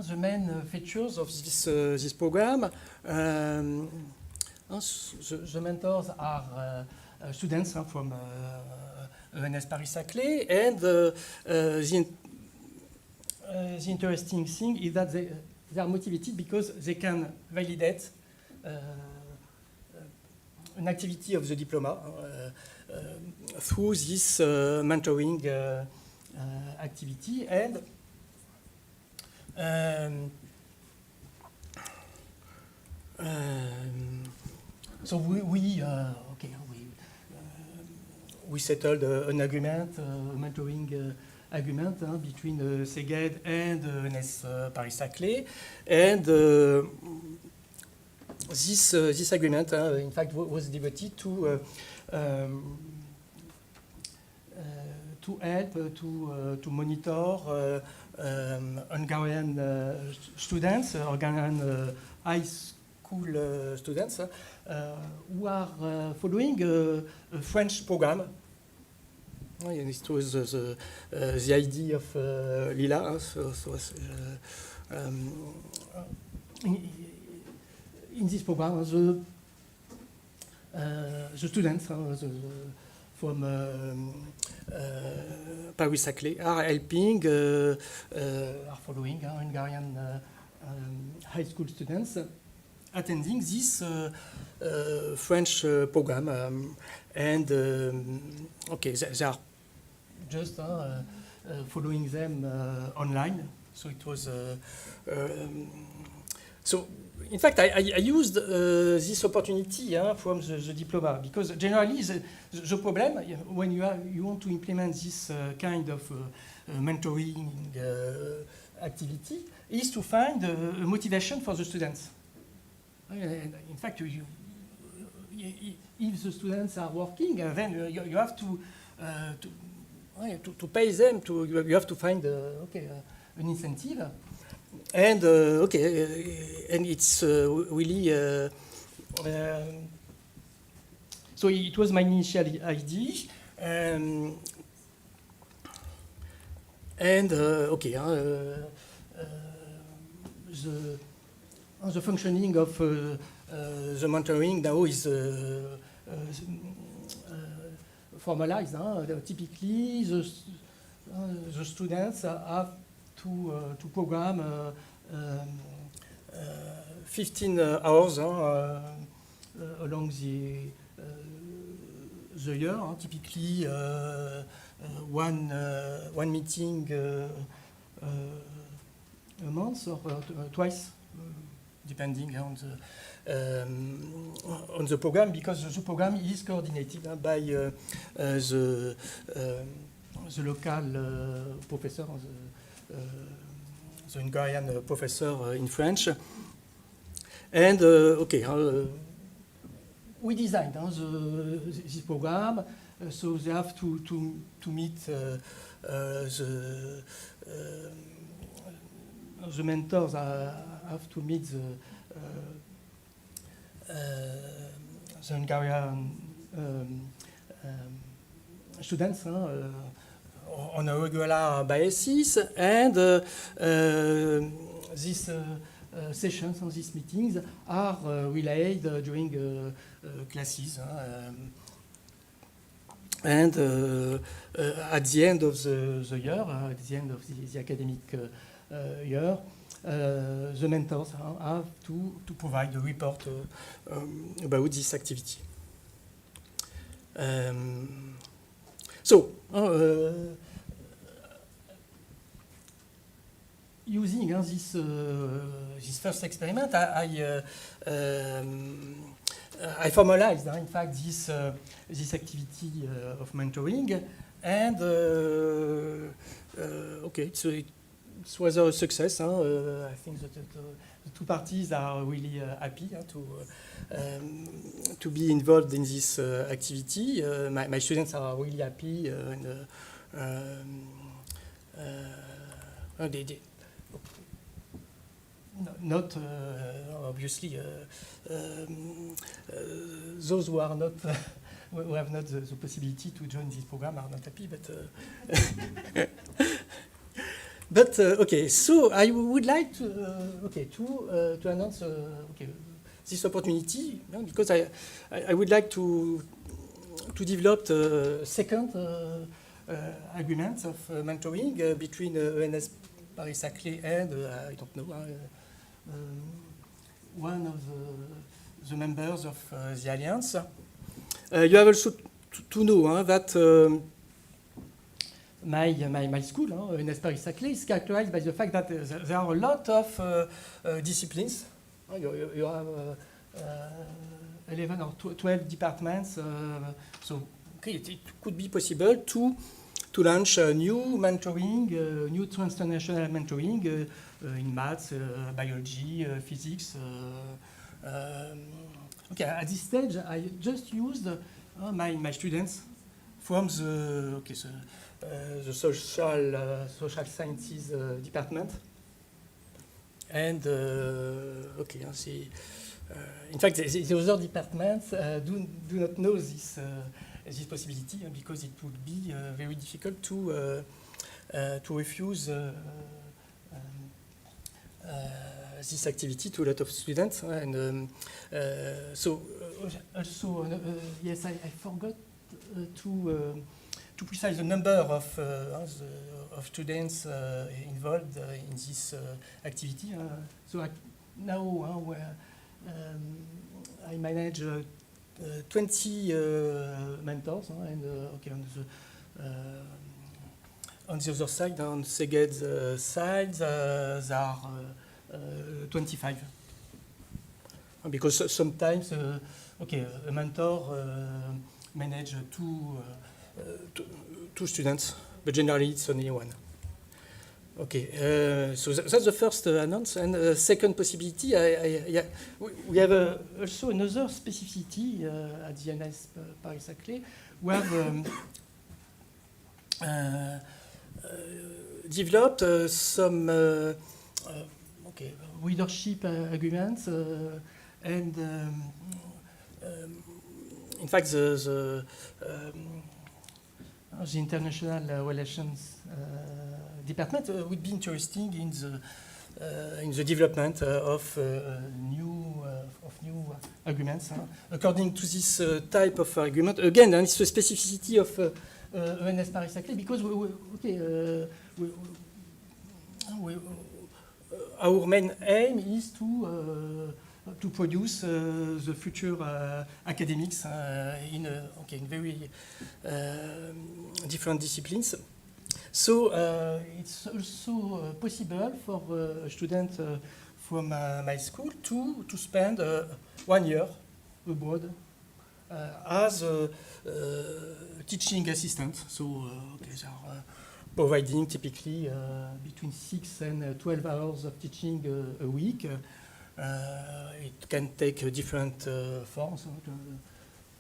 The main features of this program, the mentors are students from ENS Paris-Saclay, and the interesting thing is that they are motivated because they can validate an activity of the diploma through this mentoring activity, and so we settled an agreement, a mentoring agreement between Szeged and ENS Paris-Saclay, and this agreement, in fact, was devoted to help to monitor Hungarian students, Hungarian high school students who are following a French program. And it was the idea of Lila. In this program, the students from Paris-Saclay are helping, are following Hungarian high school students attending this French program, and they are just following them online So it was. So in fact, I used this opportunity from the diploma, because generally the problem when you want to implement this kind of mentoring activity is to find a motivation for the students. In fact, if the students are working, then you have to pay them. You have to find an incentive, and and it's really. So it was my initial idea, and the functioning of the mentoring now is formalized. Typically, the students have to program 15 hours along the year. Typically, one meeting a month or twice, depending on the program, because the program is coordinated by the local professor, the Hungarian professor in French. And we designed this program, so they have to meet the mentors have to meet the Hungarian students on a regular basis, and these sessions and these meetings are relayed during classes. And at the end of the year, at the end of the academic year, the mentors have to provide a report about this activity. Using this first experiment, I formalized, in fact, this activity of mentoring, and it was a success. I think that the two parties are really happy to be involved in this activity. My students are really happy, and they not obviously those who are not who have not the possibility to join this program are not happy, but okay. So I would like to announce this opportunity, because I would like to develop a second agreement of mentoring between ENS EUPSaclay and I don't know. One of the members of the Alliance. You have also to know that my school, ENS EUPSaclay, is characterized by the fact that there are a lot of disciplines. You have 11 or 12 departments, so it could be possible to launch new mentoring, new transnational mentoring in maths, biology, physics. At this stage, I just used my students from the social sciences department, and in fact, the other departments do not know this possibility, because it would be very difficult to refuse this activity to a lot of students. And yes, I forgot to precise the number of students involved in this activity. Now I manage 20 mentors, and on the other side, on Szeged's side, there are 25. Because sometimes, a mentor manages two students, but generally it's only one. Okay, so that's the first announce. And second possibility, we have also another specificity at the MELLearN We have developed some readership agreements, and in fact the international relations department would be interesting in the development of new agreements. According to this type of agreement, again, and it's a specificity of MELLearN because our main aim is to produce the future academics in very different disciplines. So it's also possible for a student from my school to spend 1 year abroad as a teaching assistant. So they are providing typically between 6 and 12 hours of teaching a week. It can take different forms,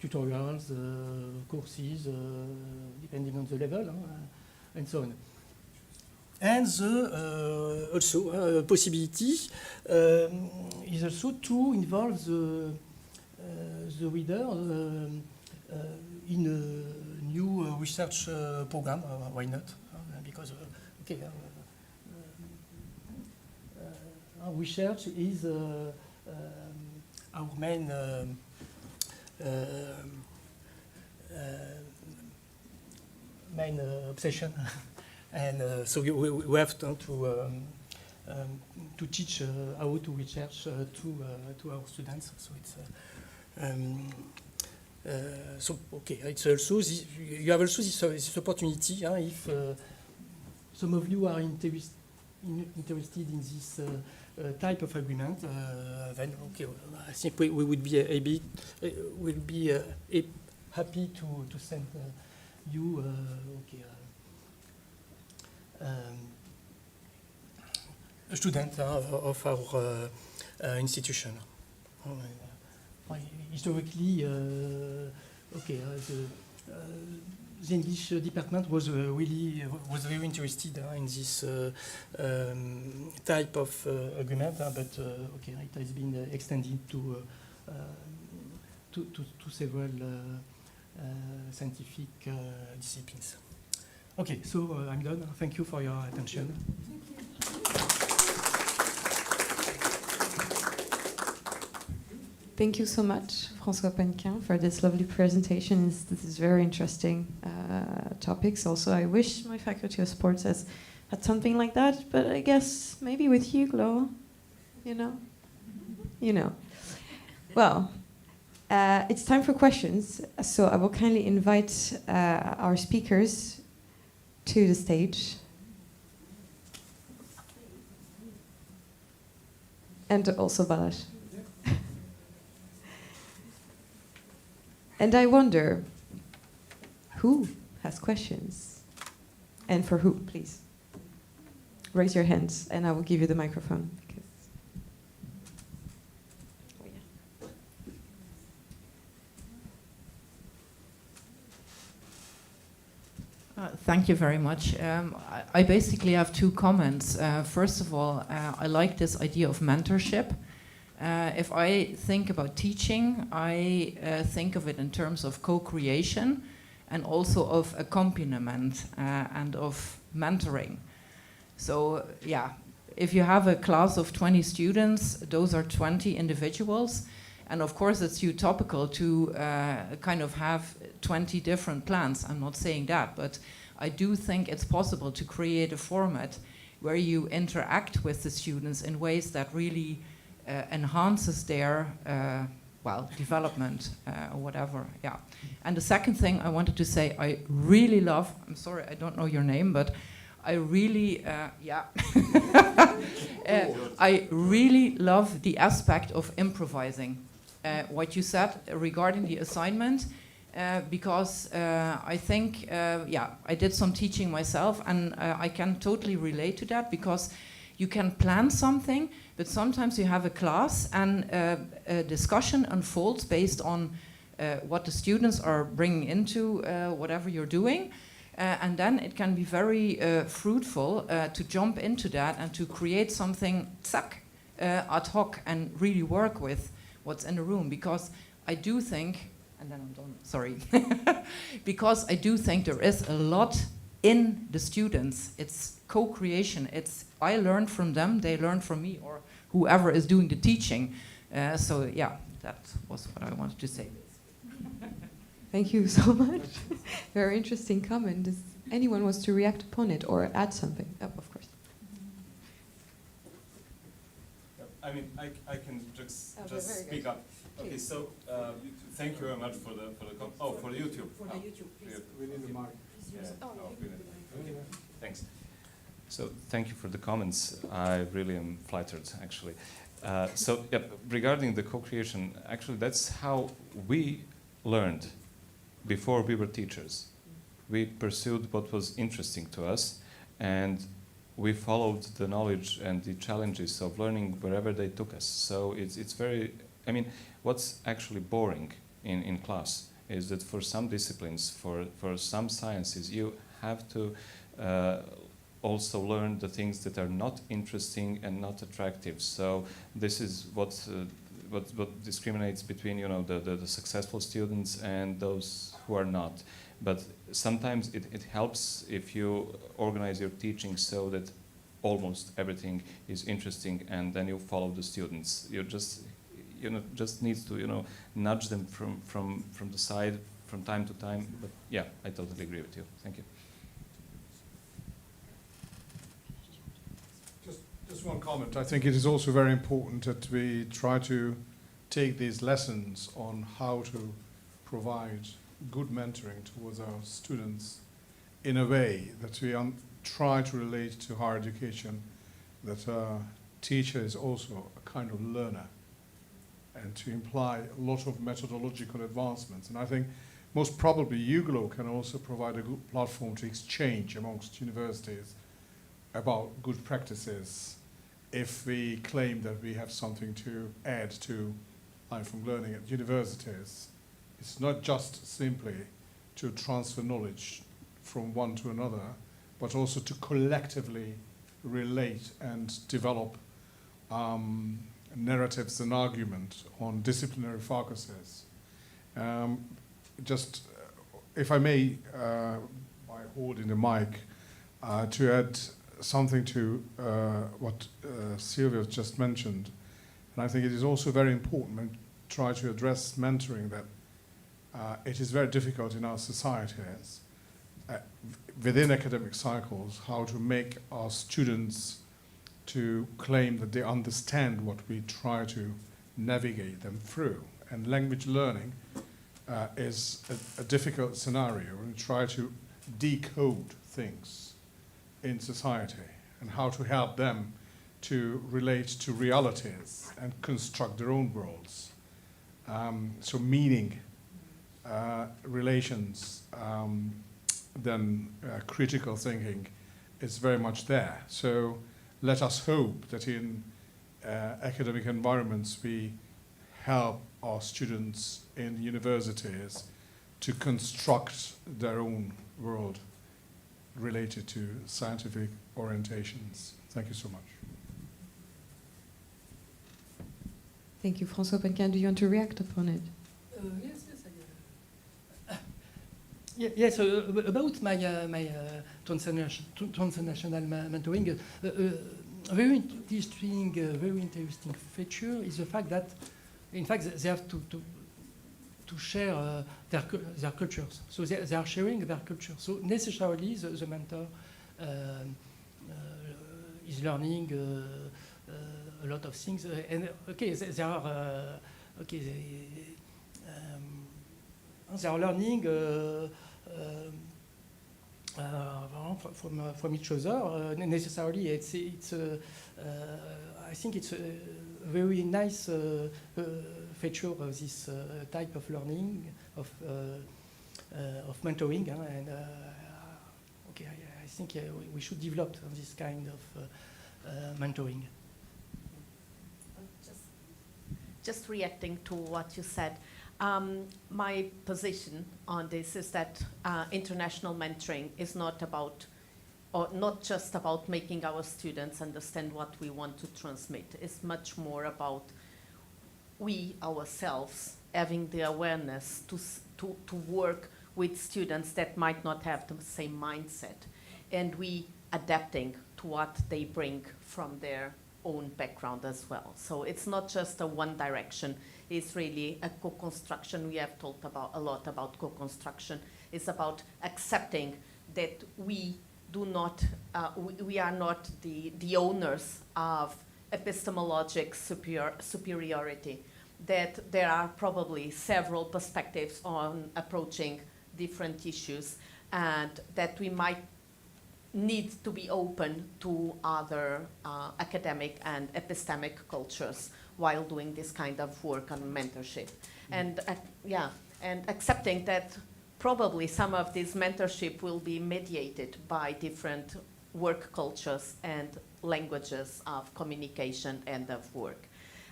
tutorials, courses, depending on the level, and so on. And the also possibility is also to involve the reader in a new research program. Why not? Because research is our main obsession, and so we have to teach how to research to our students. So it's it's also this, you have also this opportunity if some of you are interested in this type of agreement, then I think we would be happy to send you a student of our institution. Historically, the English department was very interested in this type of agreement, but it has been extended to several scientific disciplines. Okay, so I'm done. Thank you for your attention.
Thank you so much, Francois Pannequin, for this lovely presentation. This is very interesting topics. Also, I wish my Faculty of Sports had something like that, but I guess maybe with EUGLOH, you know. Well, it's time for questions, so I will kindly invite our speakers to the stage. And also Balazs. And I wonder, who has questions? And for who, please? Raise your hands and I will give you the microphone.
Thank you very much. I basically have two comments. First of all, I like this idea of mentorship. If I think about teaching, I think of it in terms of co-creation and also of accompaniment and of mentoring. So yeah, if you have a class of 20 students, those are 20 individuals. And of course it's utopical to kind of have 20 different plans. I'm not saying that, but I do think it's possible to create a format where you interact with the students in ways that really enhances their development or whatever. Yeah. And the second thing I wanted to say, I really love, I'm sorry I don't know your name, but I really, I really love the aspect of improvising. What you said regarding the assignment, because I think, I did some teaching myself, and I can totally relate to that, because you can plan something, but sometimes you have a class and a discussion unfolds based on what the students are bringing into whatever you're doing. And then it can be very fruitful to jump into that and to create something ad hoc and really work with what's in the room. Because I do think, and then I'm done, sorry. Because I do think there is a lot in the students. It's co-creation. It's I learn from them, they learn from me, or whoever is doing the teaching. So yeah, that was what I wanted to say.
Thank you so much. Very interesting comment. Does anyone wants to react upon it or add something? Oh, of course.
I mean, I can just
very
speak
good.
up. Okay, so thank you very much for the for the YouTube.
For the YouTube, please.
We need the mic.
Yeah.
Oh,
Okay. Thanks. So thank you for the comments. I really am flattered, actually. So yeah, regarding the co-creation, actually that's how we learned before we were teachers. We pursued what was interesting to us, and we followed the knowledge and the challenges of learning wherever they took us. So it's very, I mean, what's actually boring in class is that for some disciplines, for some sciences, you have to also learn the things that are not interesting and not attractive. So this is what discriminates between, you know, the successful students and those who are not. But sometimes it helps if you organize your teaching so that almost everything is interesting, and then you follow the students. You just need to, you know, nudge them from the side from time to time. But yeah, I totally agree with you. Thank you.
Just one comment. I think it is also very important that we try to take these lessons on how to provide good mentoring towards our students in a way that we try to relate to higher education, that a teacher is also a kind of learner, and to imply a lot of methodological advancements. And I think most probably UGLOH can also provide a good platform to exchange amongst universities about good practices if we claim that we have something to add to lifelong learning at universities. It's not just simply to transfer knowledge from one to another, but also to collectively relate and develop narratives and argument on disciplinary focuses. If I may, by holding the mic, to add something to what Silvia just mentioned, and I think it is also very important when try to address mentoring that it is very difficult in our societies within academic cycles how to make our students to claim that they understand what we try to navigate them through. And language learning is a difficult scenario when we try to decode things in society and how to help them to relate to realities and construct their own worlds. So meaning, relations, then critical thinking is very much there. So let us hope that in academic environments we help our students in universities to construct their own world related to scientific orientations. Thank you so much.
Thank you, Francois Pannequin. Do you want to react upon it?
Yes, yes. So about my transnational mentoring, a very interesting feature is the fact that, in fact, they have to share their cultures. So they are sharing their culture. So necessarily, the mentor is learning a lot of things. And okay, they are they are learning from each other. Necessarily, I think it's a very nice feature of this type of learning, of mentoring, and okay, I think we should develop this kind of mentoring.
Just reacting to what you said, my position on this is that international mentoring is not about, or not just about making our students understand what we want to transmit. It's much more about we ourselves having the awareness to work with students that might not have the same mindset, and we adapting to what they bring from their own background as well. So it's not just a one direction, it's really a co-construction. We have talked about a lot about co-construction. It's about accepting that we do not, we are not the owners of epistemologic superiority, that there are probably several perspectives on approaching different issues, and that we might need to be open to other academic and epistemic cultures while doing this kind of work on mentorship. And and accepting that probably some of this mentorship will be mediated by different work cultures and languages of communication and of work.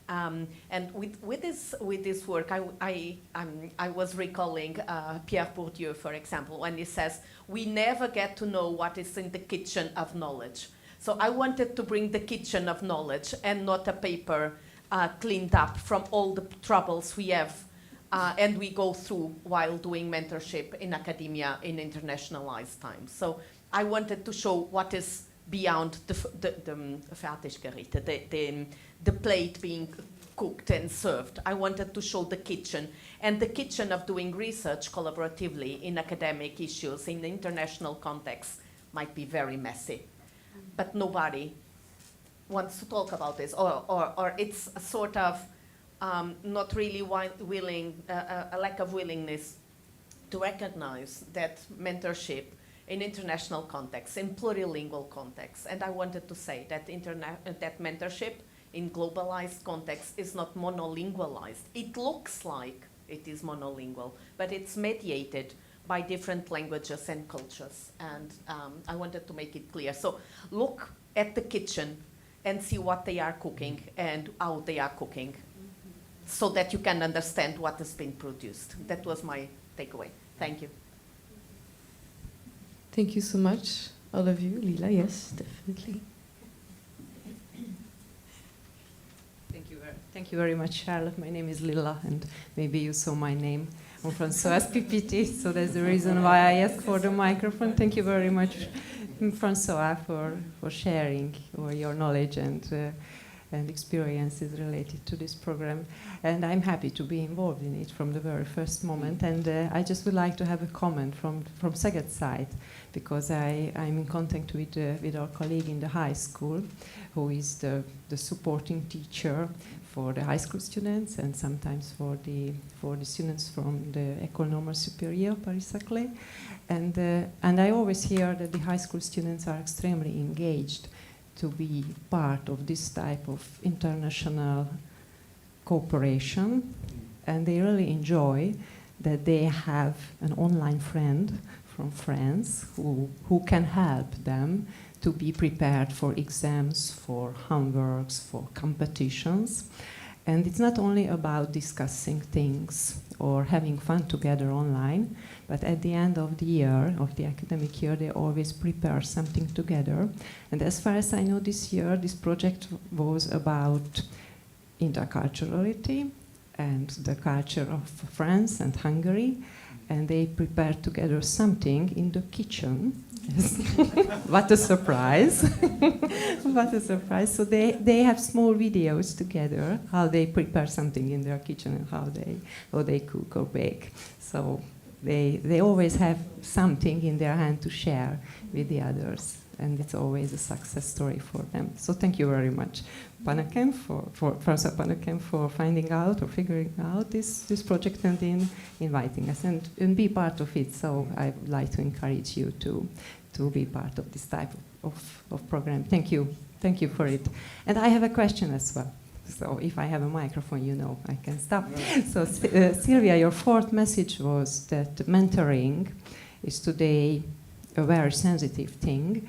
And with this work, I was recalling Pierre Bourdieu, for example, when he says, we never get to know what is in the kitchen of knowledge. So I wanted to bring the kitchen of knowledge and not a paper cleaned up from all the troubles we have and we go through while doing mentorship in academia in internationalized times. So I wanted to show what is beyond the plate being cooked and served. I wanted to show the kitchen, and the kitchen of doing research collaboratively in academic issues in the international context might be very messy, but nobody wants to talk about this, or it's a sort of not really willing, a lack of willingness to recognize that mentorship in international contexts, in plurilingual contexts. And I wanted to say that that mentorship in globalized context is not monolingualized. It looks like it is monolingual, but it's mediated by different languages and cultures. And I wanted to make it clear. So look at the kitchen and see what they are cooking and how they are cooking, so that you can understand what has been produced. That was my takeaway. Thank you.
Thank you so much, all of you. Lila, yes, definitely.
Thank you very much, Charlotte. My name is Lila, and maybe you saw my name on Francois' PPT, so that's the reason why I asked for the microphone. Thank you very much, Francois, for sharing your knowledge and experiences related to this program. And I'm happy to be involved in it from the very first moment. And I just would like to have a comment from Szeged's side, because I'm in contact with our colleague in the high school, who is the supporting teacher for the high school students and sometimes for the students from the École Normale Supérieure UPSaclay. And I always hear that the high school students are extremely engaged to be part of this type of international cooperation, and they really enjoy that they have an online friend from France who can help them to be prepared for exams, for homeworks, for competitions. And it's not only about discussing things or having fun together online, but at the end of the year, of the academic year, they always prepare something together. And as far as I know, this year, this project was about interculturality and the culture of France and Hungary, and they prepared together something in the kitchen. What a surprise. What a surprise. So they have small videos together, how they prepare something in their kitchen and how they cook or bake. So they always have something in their hand to share with the others, and it's always a success story for them. So thank you very much
Pannequin, for Francois Pannequin, for finding out or figuring out this project and in inviting us and be part of it. So I would like to encourage you to be part of this type of program. Thank you. Thank you for it. And I have a question as well. So if I have a microphone, you know, I can stop. So Silvia, your fourth message was that mentoring is today a very sensitive thing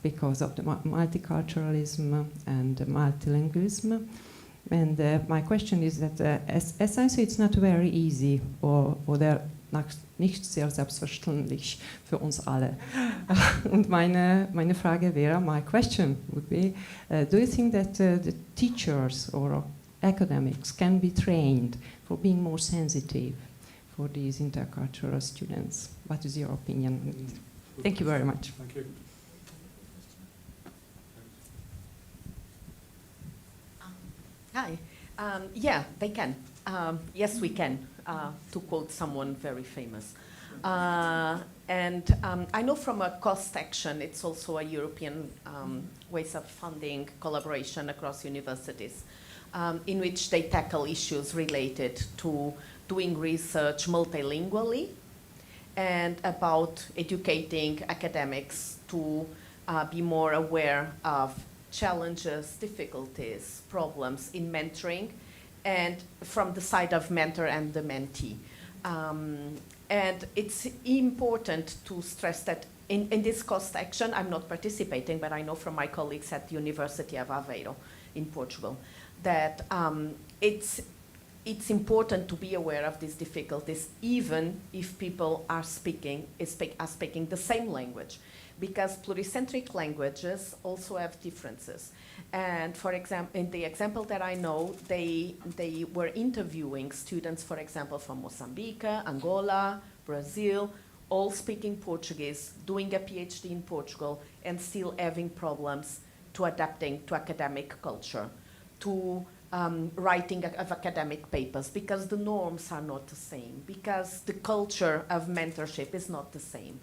because of the multiculturalism and multilingualism. And my question is that as I say, it's not very easy oder nicht sehr selbstverständlich für uns alle. Und meine Frage wäre, my question would be, do you think that the teachers or academics can be trained for being more sensitive for these intercultural students? What is your opinion? Thank you very much.
Thank you.
Hi. Yeah, they can. Yes, we can, to quote someone very famous. And I know from a cost action, it's also a European ways of funding collaboration across universities, in which they tackle issues related to doing research multilingually and about educating academics to be more aware of challenges, difficulties, problems in mentoring, and from the side of mentor and the mentee. And it's important to stress that in this cost action, I'm not participating, but I know from my colleagues at the University of Aveiro in Portugal, that it's important to be aware of these difficulties, even if people are speaking the same language, because pluricentric languages also have differences. And for example, in the example that I know, they were interviewing students, for example, from Mozambique, Angola, Brazil, all speaking Portuguese, doing a PhD in Portugal, and still having problems to adapting to academic culture, to writing of academic papers, because the norms are not the same, because the culture of mentorship is not the same.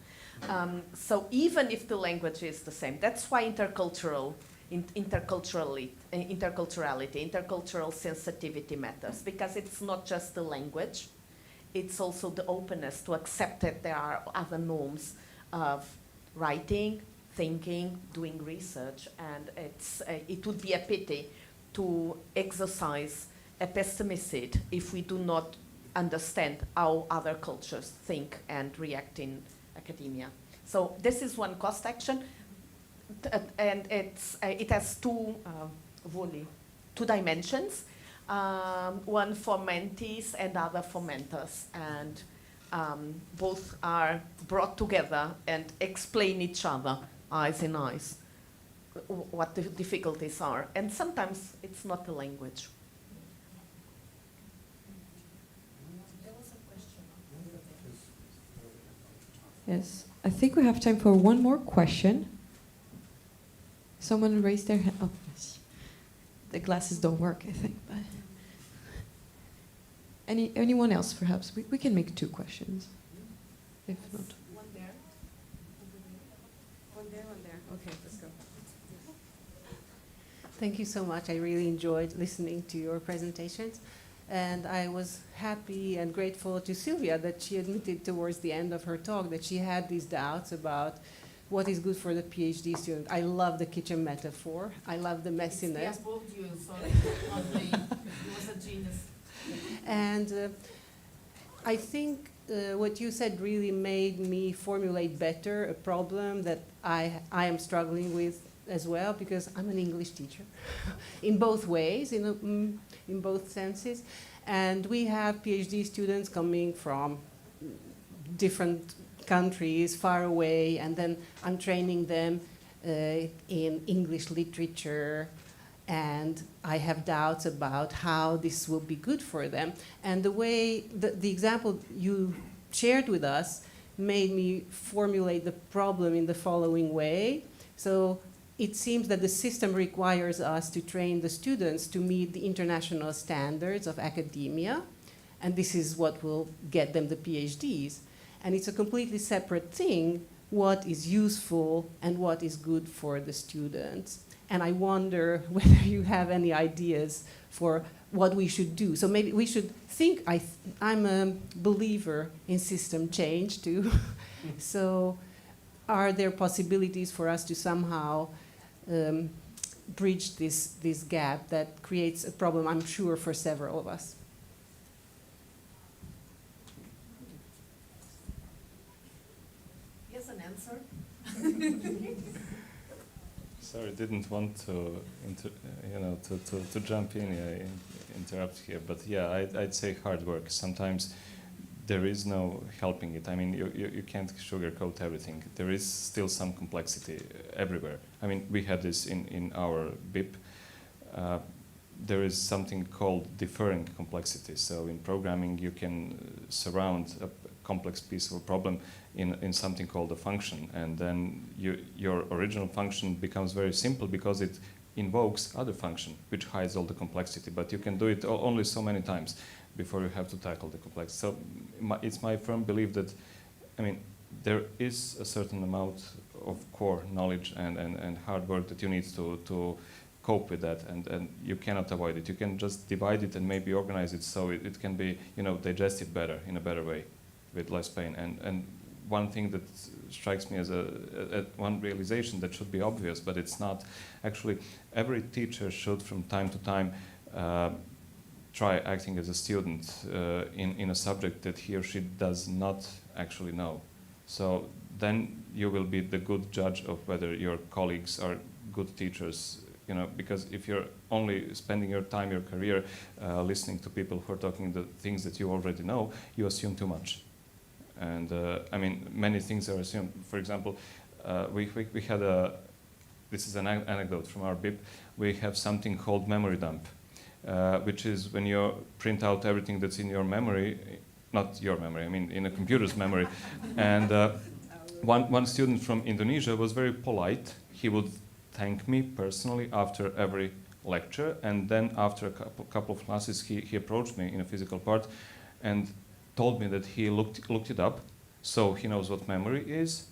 So even if the language is the same, that's why intercultural sensitivity matters, because it's not just the language, it's also the openness to accept that there are other norms of writing, thinking, doing research, and it would be a pity to exercise epistemicide if we do not understand how other cultures think and react in academia. So this is one cost action, and it has two dimensions, one for mentees and other for mentors, and both are brought together and explain each other, eyes in eyes, what the difficulties are. And sometimes it's not the language.
Yes, I think we have time for one more question. Someone raised their hand. Oh, yes. The glasses don't work, I think. But anyone else, perhaps? We can make two questions, if not.
One there. One there, one there. Okay, let's go. Thank you so much. I really enjoyed listening to your presentations. And I was happy and grateful to Silvia that she admitted towards the end of her talk that she had these doubts about what is good for the PhD student. I love the kitchen metaphor. I love the messiness.
Yes, both you, sorry. He was a genius.
And I think what you said really made me formulate better a problem that I am struggling with as well, because I'm an English teacher in both ways, in both senses. And we have PhD students coming from different countries, far away, and then I'm training them in English literature, and I have doubts about how this will be good for them. And the way, the example you shared with us made me formulate the problem in the following way. So it seems that the system requires us to train the students to meet the international standards of academia, and this is what will get them the PhDs. And it's a completely separate thing, what is useful and what is good for the students. And I wonder whether you have any ideas for what we should do. So maybe we should think, I'm a believer in system change too. So are there possibilities for us to somehow bridge this gap that creates a problem, I'm sure, for several of us?
Yes, an answer.
Sorry, didn't want to, to jump in, interrupt here, but yeah, I'd say hard work. Sometimes there is no helping it. I mean, you can't sugarcoat everything. There is still some complexity everywhere. I mean, we had this in our BIP. There is something called deferring complexity. So in programming, you can surround a complex piece of a problem in something called a function, and then your original function becomes very simple because it invokes other function, which hides all the complexity. But you can do it only so many times before you have to tackle the complexity. So it's my firm belief that, I mean, there is a certain amount of core knowledge and hard work that you need to cope with that, and you cannot avoid it. You can just divide it and maybe organize it so it can be, digested better, in a better way, with less pain. And one thing that strikes me as one realization that should be obvious, but it's not. Actually, every teacher should, from time to time, try acting as a student in a subject that he or she does not actually know. So then you will be the good judge of whether your colleagues are good teachers, because if you're only spending your time, your career, listening to people who are talking the things that you already know, you assume too much. And I mean, many things are assumed. For example, we had this is an anecdote from our BIP, we have something called memory dump, which is when you print out everything that's in your memory, not your memory, I mean in a computer's memory. And one student from Indonesia was very polite. He would thank me personally after every lecture, and then after a couple of classes, he approached me in a physical part and told me that he looked it up, so he knows what memory is,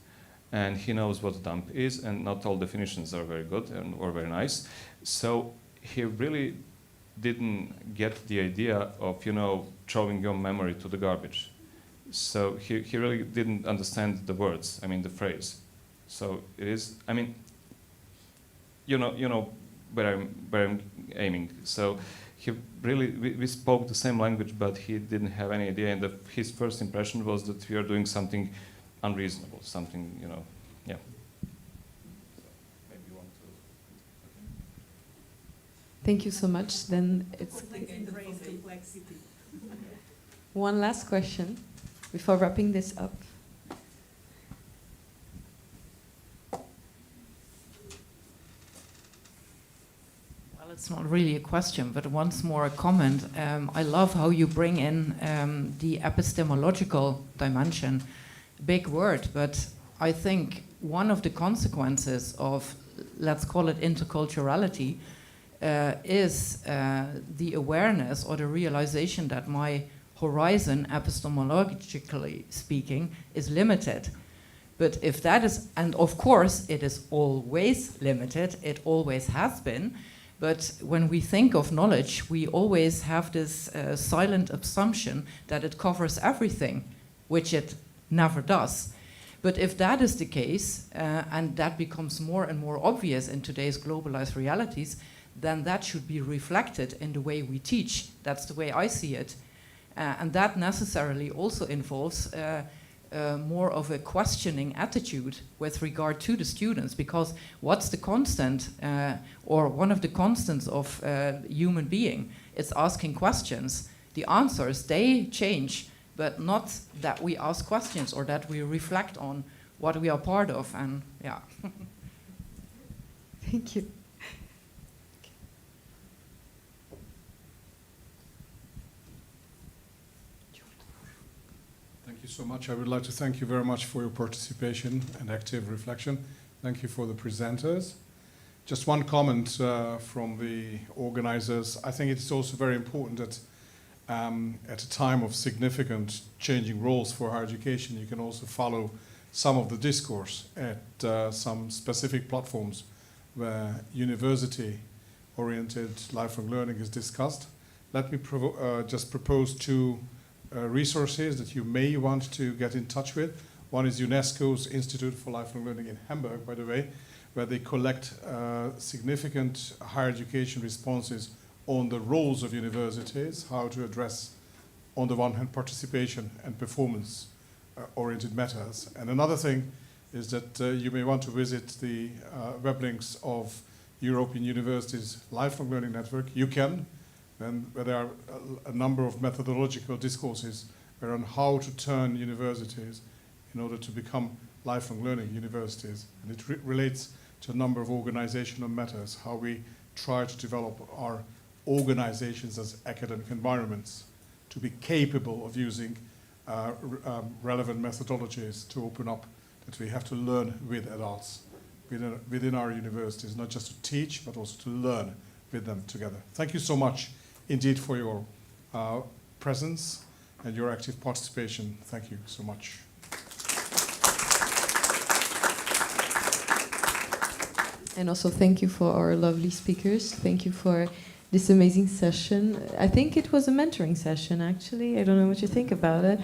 and he knows what dump is, and not all definitions are very good or very nice. So he really didn't get the idea of, throwing your memory to the garbage. So he really didn't understand the words, I mean the phrase. So it is, I mean, you know where I'm aiming. So he really, we spoke the same language, but he didn't have any idea, and his first impression was that we are doing something unreasonable, something, yeah. So maybe you want to.
Thank you so much. Then it's one last question before wrapping this up.
It's not really a question, but once more a comment. I love how you bring in the epistemological dimension. Big word, but I think one of the consequences of, let's call it interculturality, is the awareness or the realization that my horizon, epistemologically speaking, is limited. But if that is, and of course it is always limited, it always has been, but when we think of knowledge, we always have this silent assumption that it covers everything, which it never does. But if that is the case, and that becomes more and more obvious in today's globalized realities, then that should be reflected in the way we teach. That's the way I see it. And that necessarily also involves more of a questioning attitude with regard to the students, because what's the constant, or one of the constants of human being? It's asking questions. The answers, they change, but not that we ask questions or that we reflect on what we are part of, and yeah.
Thank you.
Thank you so much. I would like to thank you very much for your participation and active reflection. Thank you for the presenters. Just one comment from the organizers. I think it's also very important that at a time of significant changing roles for higher education, you can also follow some of the discourse at some specific platforms where university-oriented lifelong learning is discussed. Let me just propose two resources that you may want to get in touch with. One is UNESCO's Institute for Lifelong Learning in Hamburg, by the way, where they collect significant higher education responses on the roles of universities, how to address, on the one hand, participation and performance-oriented matters. And another thing is that you may want to visit the web links of European Universities Lifelong Learning Network. You can, and where there are a number of methodological discourses around how to turn universities in order to become lifelong learning universities. And it relates to a number of organizational matters, how we try to develop our organizations as academic environments to be capable of using relevant methodologies to open up that we have to learn with adults within our universities, not just to teach, but also to learn with them together. Thank you so much indeed for your presence and your active participation. Thank you so much.
And also thank you for our lovely speakers. Thank you for this amazing session. I think it was a mentoring session, actually. I don't know what you think about it.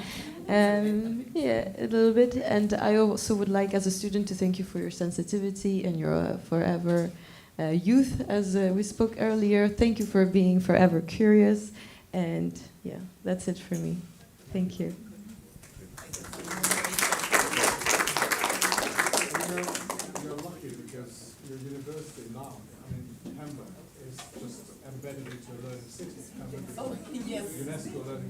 Yeah, a little bit. And I also would like, as a student, to thank you for your sensitivity and your forever youth, as we spoke earlier. Thank you for being forever curious. And yeah, that's it for me. Thank you.
You're lucky because your university now, I mean, Hamburg, is just embedded into a learning city. Hamburg is UNESCO learning